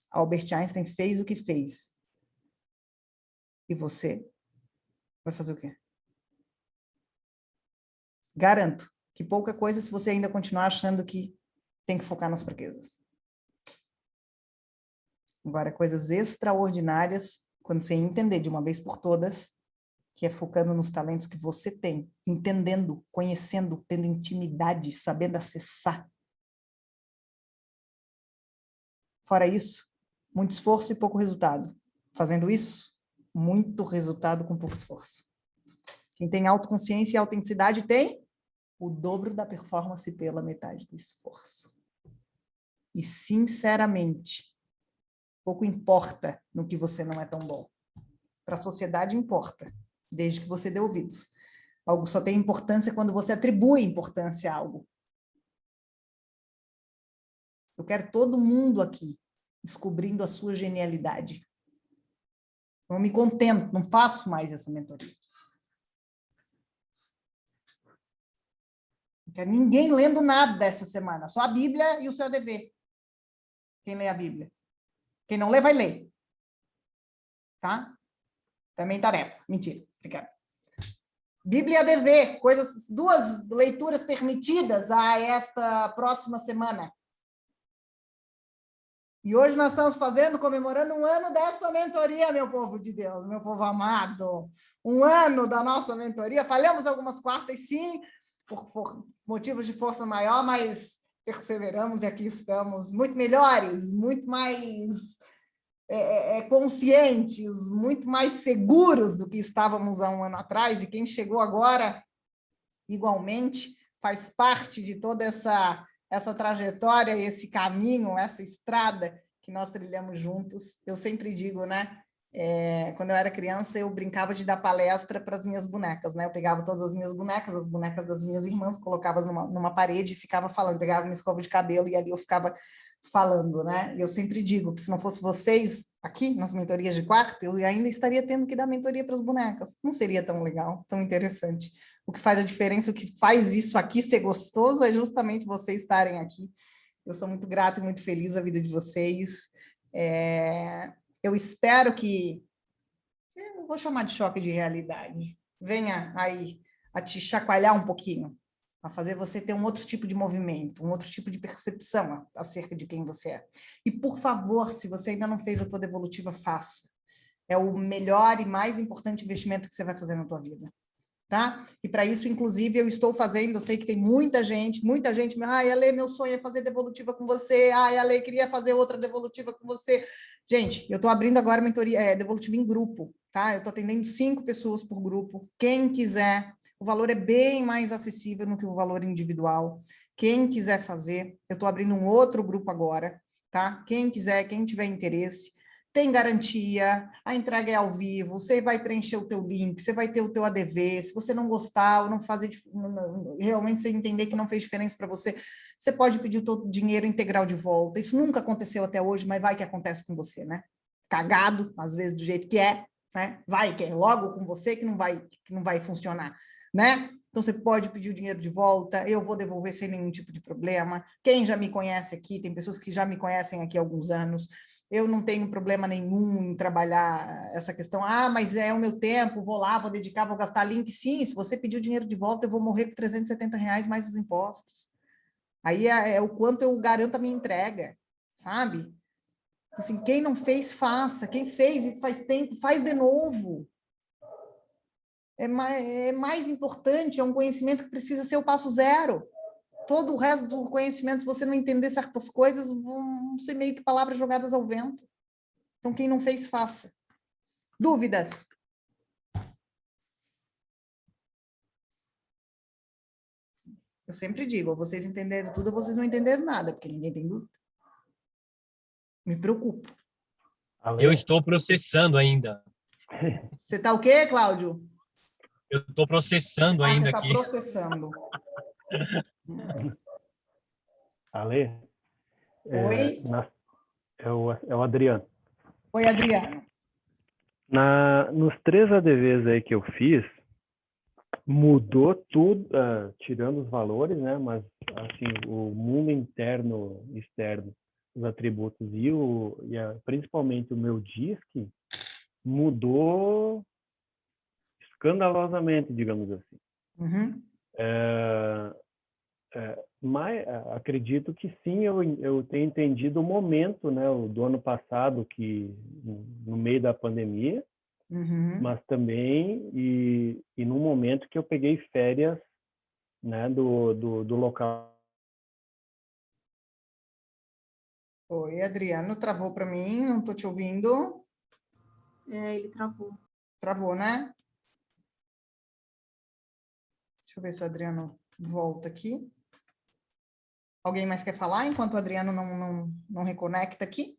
Albert Einstein fez o que fez. E você vai fazer o quê? Garanto que pouca coisa se você ainda continuar achando que tem que focar nas fraquezas. Agora, coisas extraordinárias, quando você entender de uma vez por todas, que é focando nos talentos que você tem, entendendo, conhecendo, tendo intimidade, sabendo acessar. Fora isso, muito esforço e pouco resultado. Fazendo isso, muito resultado com pouco esforço. Quem tem autoconsciência e autenticidade tem o dobro da performance pela metade do esforço. E, sinceramente, pouco importa no que você não é tão bom. Para a sociedade importa, desde que você dê ouvidos. Algo só tem importância quando você atribui importância a algo. Eu quero todo mundo aqui descobrindo a sua genialidade. Não me contento, não faço mais essa mentoria. Não quero ninguém lendo nada essa semana, só a Bíblia e o seu dever. Quem lê a Bíblia? Quem não lê, vai ler. Tá? Também tarefa. Mentira, obrigada. Bíblia e ADV, coisas, 2 leituras permitidas a esta próxima semana. E hoje nós estamos comemorando 1 ano dessa mentoria, meu povo de Deus, meu povo amado. 1 ano da nossa mentoria. Falhamos algumas quartas, sim, por motivos de força maior, mas perseveramos e aqui estamos muito melhores, muito mais conscientes, muito mais seguros do que estávamos há 1 ano atrás. E quem chegou agora, igualmente, faz parte de toda essa trajetória, esse caminho, essa estrada que nós trilhamos juntos. Eu sempre digo, né? Quando eu era criança, eu brincava de dar palestra para as minhas bonecas, né? Eu pegava todas as minhas bonecas, as bonecas das minhas irmãs, colocava numa parede e ficava falando, pegava minha escova de cabelo e ali eu ficava falando, né? E eu sempre digo que se não fosse vocês aqui nas mentorias de quarta, eu ainda estaria tendo que dar mentoria para as bonecas. Não seria tão legal, tão interessante. O que faz a diferença, o que faz isso aqui ser gostoso é justamente vocês estarem aqui. Eu sou muito grata e muito feliz da vida de vocês. Eu espero que, eu não vou chamar de choque de realidade, venha aí a te chacoalhar um pouquinho, a fazer você ter um outro tipo de movimento, um outro tipo de percepção acerca de quem você é. E, por favor, se você ainda não fez a tua devolutiva, faça. É o melhor e mais importante investimento que você vai fazer na tua vida. Tá? E para isso, inclusive, eu estou fazendo, eu sei que tem muita gente, Ale, meu sonho é fazer devolutiva com você, Ale, queria fazer outra devolutiva com você. Gente, eu estou abrindo agora mentoria, devolutiva em grupo, tá? Eu estou atendendo 5 pessoas por grupo. Quem quiser, o valor é bem mais acessível do que o valor individual. Quem quiser fazer, eu estou abrindo um outro grupo agora, tá? Quem quiser, quem tiver interesse, tem garantia, a entrega é ao vivo, você vai preencher o teu link, você vai ter o teu ADV, se você não gostar ou não fazer, realmente você entender que não fez diferença para você, você pode pedir o teu dinheiro integral de volta. Isso nunca aconteceu até hoje, mas vai que acontece com você, né? Cagado, às vezes, do jeito que é, né? Vai que é logo com você que não vai funcionar, né? Então, você pode pedir o dinheiro de volta, eu vou devolver sem nenhum tipo de problema. Quem já me conhece aqui, tem pessoas que já me conhecem aqui há alguns anos, eu não tenho problema nenhum em trabalhar essa questão. Mas é o meu tempo, vou lá, vou dedicar, vou gastar link. Sim, se você pedir o dinheiro de volta, eu vou morrer com R$370 mais os impostos. Aí é o quanto eu garanto a minha entrega, sabe? Assim, quem não fez, faça. Quem fez e faz tempo, faz de novo. É mais importante, é um conhecimento que precisa ser o passo zero. todo o resto do conhecimento, se você não entender certas coisas, vão ser meio que palavras jogadas ao vento. Então, quem não fez, faça. Dúvidas? Eu sempre digo, ou vocês entenderam tudo, ou vocês não entenderam nada, porque ninguém tem dúvida. Me preocupo. Eu estou processando ainda. Você está o quê, Cláudio? Eu estou processando ainda você aqui. está processando. Ale? Oi? É o Adriano. Oi, Adriano. Nos 3 ADVs aí que eu fiz, mudou tudo, tirando os valores, né? Mas assim, o mundo interno e externo, os atributos principalmente o meu DISC mudou escandalosamente, digamos assim. Uhum. Mas acredito que sim, eu tenho entendido o momento, né, do ano passado, que no meio da pandemia, mas também e no momento que eu peguei férias, né, do local. Oi, Adriano, travou para mim, não estou te ouvindo. Ele travou. Travou, né? Deixa eu ver se o Adriano volta aqui. Alguém mais quer falar enquanto o Adriano não reconecta aqui?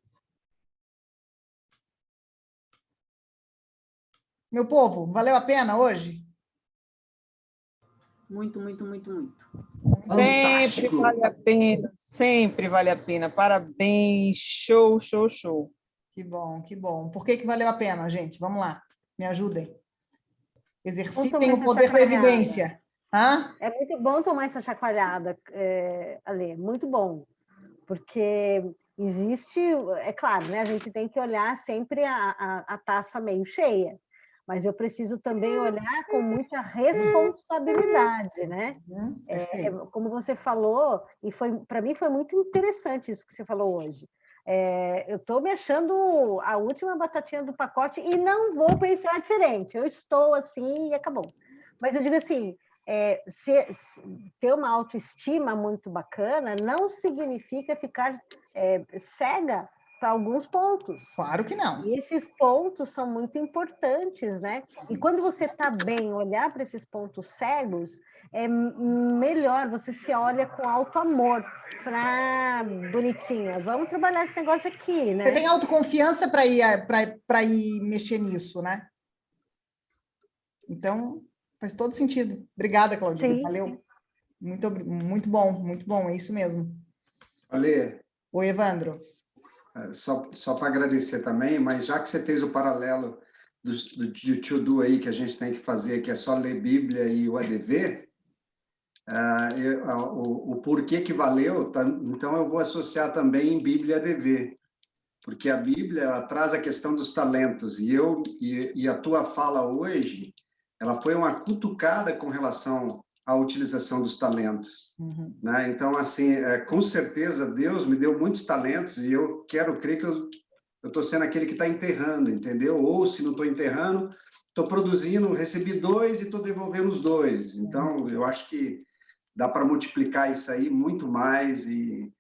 Meu povo, valeu a pena hoje? Muito, muito, muito, muito. Sempre vale a pena, sempre vale a pena. Parabéns, show, show, show. Que bom, que bom. Por que valeu a pena, gente? Vamos lá, me ajudem. Exercitem o poder da evidência. Hã? É muito bom tomar essa chacoalhada, Ale, muito bom. Porque existe, é claro, né? A gente tem que olhar sempre a taça meio cheia. Mas eu preciso também olhar com muita responsabilidade, né? Como você falou, e para mim foi muito interessante isso que você falou hoje. Eu estou me achando a última batatinha do pacote e não vou pensar diferente. Eu estou assim e acabou. Mas eu digo assim, ter uma autoestima muito bacana não significa ficar cega para alguns pontos. Claro que não. E esses pontos são muito importantes, né? Sim. E quando você está bem, olhar para esses pontos cegos, é melhor, você se olha com alto amor. Fala, bonitinha, vamos trabalhar esse negócio aqui, né? Você tem autoconfiança para ir mexer nisso, né? Então, faz todo sentido. Obrigada, Claudinha. Sim. Valeu. Muito bom, é isso mesmo. Ale. Oi, Evandro. Só para agradecer também, mas já que você fez o paralelo do to-do aí que a gente tem que fazer, que é só ler Bíblia e o ADV, o porquê que valeu, então eu vou associar também em Bíblia e ADV, porque a Bíblia ela traz a questão dos talentos, e a tua fala hoje, ela foi uma cutucada com relação à utilização dos talentos. Né? Então, assim, com certeza, Deus me deu muitos talentos e eu quero crer que eu estou sendo aquele que está enterrando, entendeu? Ou, se não estou enterrando, estou produzindo, recebi 2 e estou devolvendo os 2. Então, eu acho que dá para multiplicar isso aí muito mais e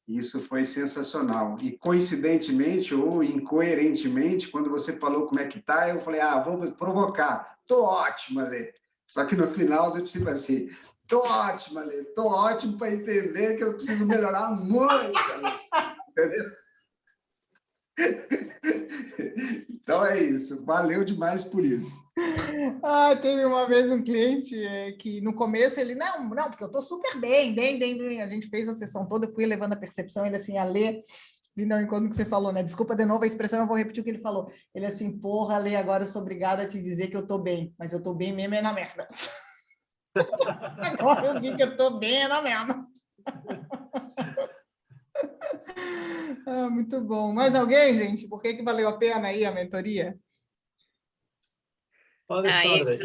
isso foi sensacional. E, coincidentemente ou incoerentemente, quando você falou como é que está, eu falei, vamos provocar. Estou ótimo, Ale. Só que no final eu disse assim, estou ótimo, Ale, estou ótimo para entender que eu preciso melhorar muito, Ale. Entendeu? Então é isso, valeu demais por isso. Teve uma vez um cliente que no começo ele, não, porque eu estou super bem, a gente fez a sessão toda, eu fui levando a percepção, ele assim, Ale, vindo ao encontro que você falou, né? Desculpa de novo a expressão, eu vou repetir o que ele falou. Ele assim, porra, Ale, agora eu sou obrigada a te dizer que eu tô bem, mas eu tô bem mesmo é na merda. Agora eu vi que eu tô bem é na merda. Muito bom. Mais alguém, gente? Por que valeu a pena aí a mentoria? Olha, Sandra,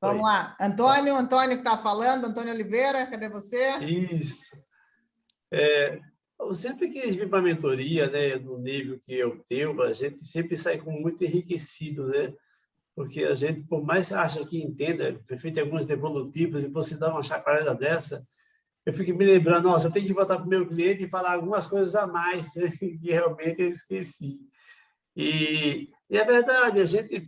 Vamos lá. Antônio que está falando, Antônio Oliveira, cadê você? Isso. Eu sempre quis vir para a mentoria, né, no nível que eu tenho, a gente sempre sai com muito enriquecido, né? Porque a gente, por mais que acha que entenda, feito alguns devolutivos, e você dá uma chacoalhada dessa, eu fico me lembrando, nossa, eu tenho que voltar para o meu cliente e falar algumas coisas a mais, né, que realmente eu esqueci. E é verdade, a gente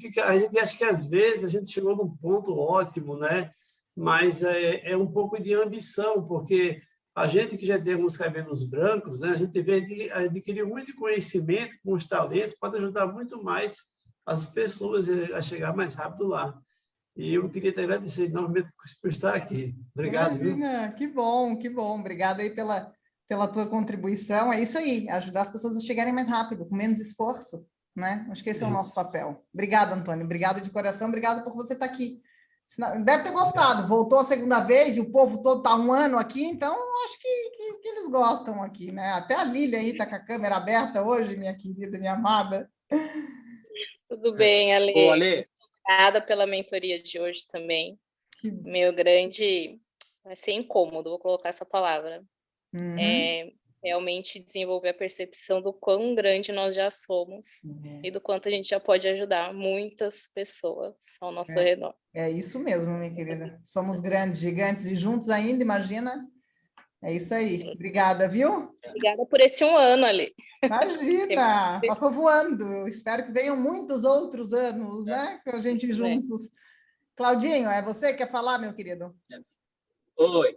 acha que às vezes a gente chegou num ponto ótimo, né? Mas é um pouco de ambição, porque a gente que já tem alguns cabelos brancos, né? A gente vê adquirir muito conhecimento com os talentos, pode ajudar muito mais as pessoas a chegar mais rápido lá. E eu queria te agradecer enormemente por estar aqui. Obrigado, viu? Imagina, que bom, que bom. Obrigada aí pela tua contribuição. É isso aí, ajudar as pessoas a chegarem mais rápido, com menos esforço, né? Acho que esse é o nosso Isso. papel. Obrigada, Antônio. Obrigada de coração. Obrigado por você estar aqui. Deve ter gostado. Voltou a segunda vez e o povo todo está um ano aqui, então acho que eles gostam aqui, né? Até a Lília aí está com a câmera aberta hoje, minha querida, minha amada. Tudo bem, Ale. Ô, Ale, Obrigada pela mentoria de hoje também. Meu grande... Vai ser incômodo, vou colocar essa palavra. Uhum. É realmente desenvolver a percepção do quão grande nós já somos e do quanto a gente já pode ajudar muitas pessoas ao nosso redor. É isso mesmo, minha querida. Somos grandes, gigantes e juntos ainda, imagina. É isso aí. Obrigada, viu? Obrigada por esse um ano, Ale. Imagina, passou voando. Eu espero que venham muitos outros anos, né? Com a gente juntos. Claudinho, é você que quer falar, meu querido? oi.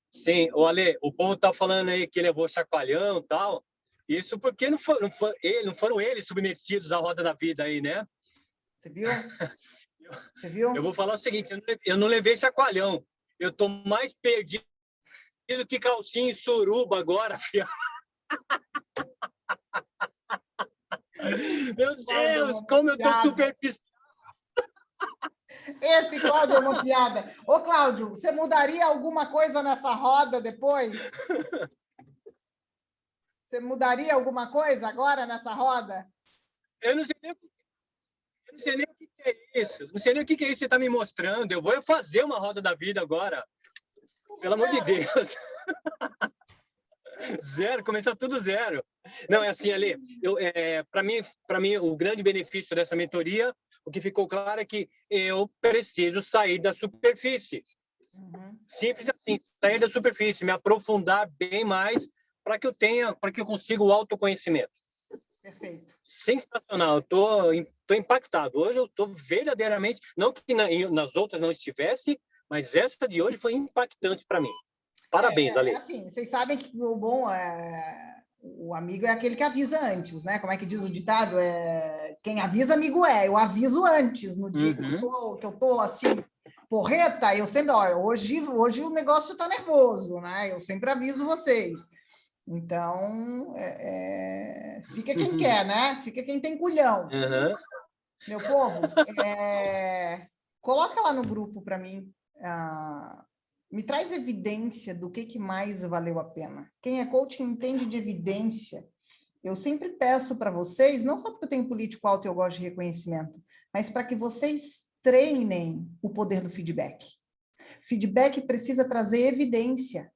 Sim, o Ale, o povo tá falando aí que levou chacoalhão e tal. Isso porque não foram eles submetidos à roda da vida aí, né? Você viu? Você viu? Eu vou falar o seguinte, eu não levei chacoalhão. Eu tô mais perdido que calcinha em suruba agora, filho. Meu Deus, como eu tô super pistado. Esse Cláudio é uma piada. Ô, Cláudio, você mudaria alguma coisa nessa roda depois? Você mudaria alguma coisa agora nessa roda? Eu não sei nem o que é isso. Não sei nem o que é isso que você está me mostrando. Eu vou fazer uma roda da vida agora. Pelo amor de Deus. Zero, começou tudo zero. Não, é assim, Ale, para mim, o grande benefício dessa mentoria, o que ficou claro é que eu preciso sair da superfície. Simples assim, sair da superfície, me aprofundar bem mais para que eu consiga o autoconhecimento. Perfeito. Sensacional, eu tô impactado. Hoje eu estou verdadeiramente, não que nas outras não estivesse, mas essa de hoje foi impactante para mim. Parabéns, Ale. Assim, vocês sabem que o bom o amigo é aquele que avisa antes, né? Como é que diz o ditado? Quem avisa, amigo é. Eu aviso antes, no dia que eu tô assim, porreta, eu sempre, hoje o negócio tá nervoso, né? Eu sempre aviso vocês. Então, fica quem quer, né? Fica quem tem culhão. Meu povo, coloca lá no grupo para mim. Me traz evidência do que mais valeu a pena. Quem é coach entende de evidência. Eu sempre peço para vocês, não só porque eu tenho político alto e eu gosto de reconhecimento, mas para que vocês treinem o poder do feedback. Feedback precisa trazer evidência.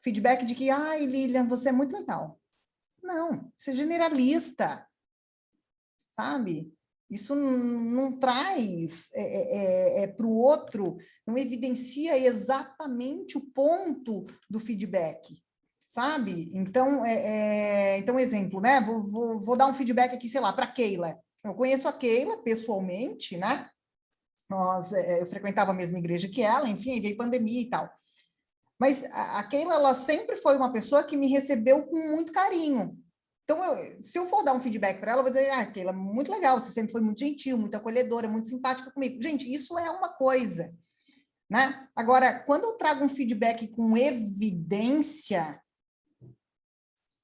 Feedback de que, ai, Lilian, você é muito legal. Não, você é generalista, sabe? Isso não traz para o outro, não evidencia exatamente o ponto do feedback, sabe? Então, então exemplo, né? Vou dar um feedback aqui, sei lá, para a Keila. Eu conheço a Keila pessoalmente, né? Eu frequentava a mesma igreja que ela, enfim, veio pandemia e tal. Mas a Keila, ela sempre foi uma pessoa que me recebeu com muito carinho. Então, se eu for dar um feedback para ela, eu vou dizer, Keila, muito legal, você sempre foi muito gentil, muito acolhedora, muito simpática comigo. Gente, isso é uma coisa, né? Agora, quando eu trago um feedback com evidência,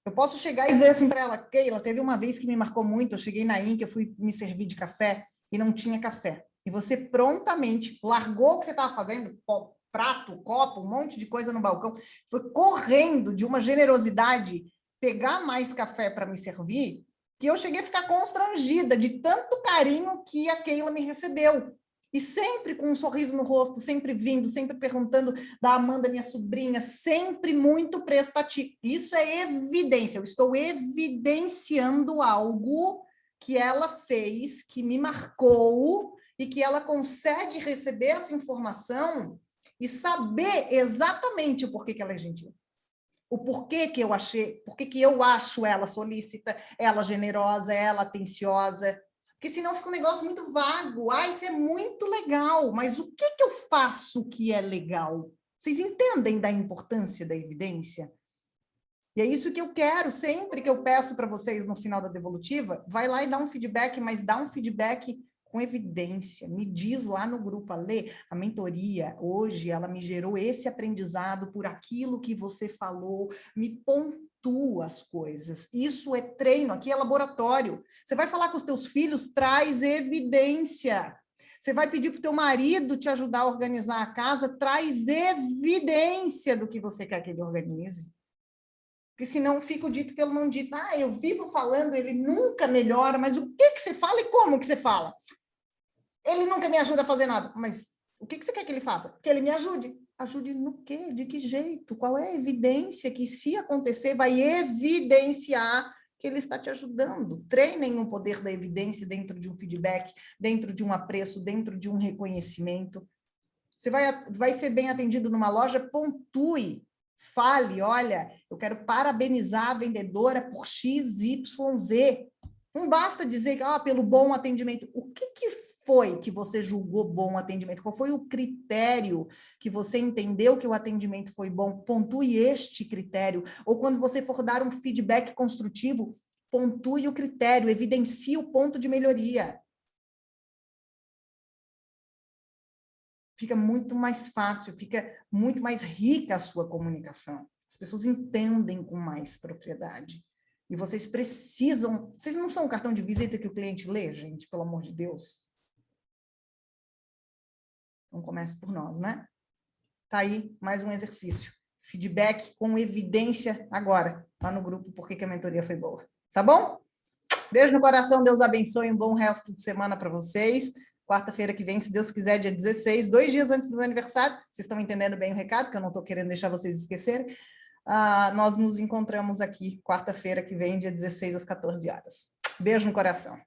eu posso chegar e dizer assim para ela, Keila, teve uma vez que me marcou muito, eu cheguei na Inca, eu fui me servir de café e não tinha café. E você prontamente largou o que você estava fazendo, prato, copo, um monte de coisa no balcão, foi correndo de uma generosidade pegar mais café para me servir, que eu cheguei a ficar constrangida de tanto carinho que a Keila me recebeu. E sempre com um sorriso no rosto, sempre vindo, sempre perguntando da Amanda, minha sobrinha, sempre muito prestativo. Isso é evidência, eu estou evidenciando algo que ela fez, que me marcou, e que ela consegue receber essa informação e saber exatamente o porquê que ela é gentil. O porquê que eu achei, porquê que eu acho ela solícita, ela generosa, ela atenciosa. Porque senão fica um negócio muito vago. Ah, isso é muito legal, mas o que eu faço que é legal? Vocês entendem da importância da evidência? E é isso que eu quero, sempre que eu peço para vocês no final da devolutiva, vai lá e dá um feedback, mas dá um feedback com evidência. Me diz lá no grupo, Ale, a mentoria, hoje, ela me gerou esse aprendizado por aquilo que você falou, me pontua as coisas. Isso é treino, aqui é laboratório. Você vai falar com os teus filhos, traz evidência. Você vai pedir para o teu marido te ajudar a organizar a casa, traz evidência do que você quer que ele organize. Porque senão fica o dito pelo não dito. Ah, eu vivo falando, ele nunca melhora, mas o que você fala e como que você fala? Ele nunca me ajuda a fazer nada. Mas o que você quer que ele faça? Que ele me ajude. Ajude no quê? De que jeito? Qual é a evidência que, se acontecer, vai evidenciar que ele está te ajudando? Treinem o poder da evidência dentro de um feedback, dentro de um apreço, dentro de um reconhecimento. Você vai ser bem atendido numa loja, pontue. Fale, olha, eu quero parabenizar a vendedora por XYZ. Não basta dizer que, pelo bom atendimento. O que foi que você julgou bom atendimento? Qual foi o critério que você entendeu que o atendimento foi bom? Pontue este critério. Ou quando você for dar um feedback construtivo, pontue o critério, evidencie o ponto de melhoria. Fica muito mais fácil, fica muito mais rica a sua comunicação. As pessoas entendem com mais propriedade. E vocês precisam... Vocês não são um cartão de visita que o cliente lê, gente? Pelo amor de Deus. Então, comece por nós, né? Tá aí mais um exercício. Feedback com evidência agora, lá no grupo Por que a Mentoria Foi Boa. Tá bom? Beijo no coração, Deus abençoe, um bom resto de semana para vocês. Quarta-feira que vem, se Deus quiser, dia 16, 2 dias antes do meu aniversário. Vocês estão entendendo bem o recado, que eu não estou querendo deixar vocês esquecerem. Nós nos encontramos aqui quarta-feira que vem, dia 16, às 14 horas. Beijo no coração.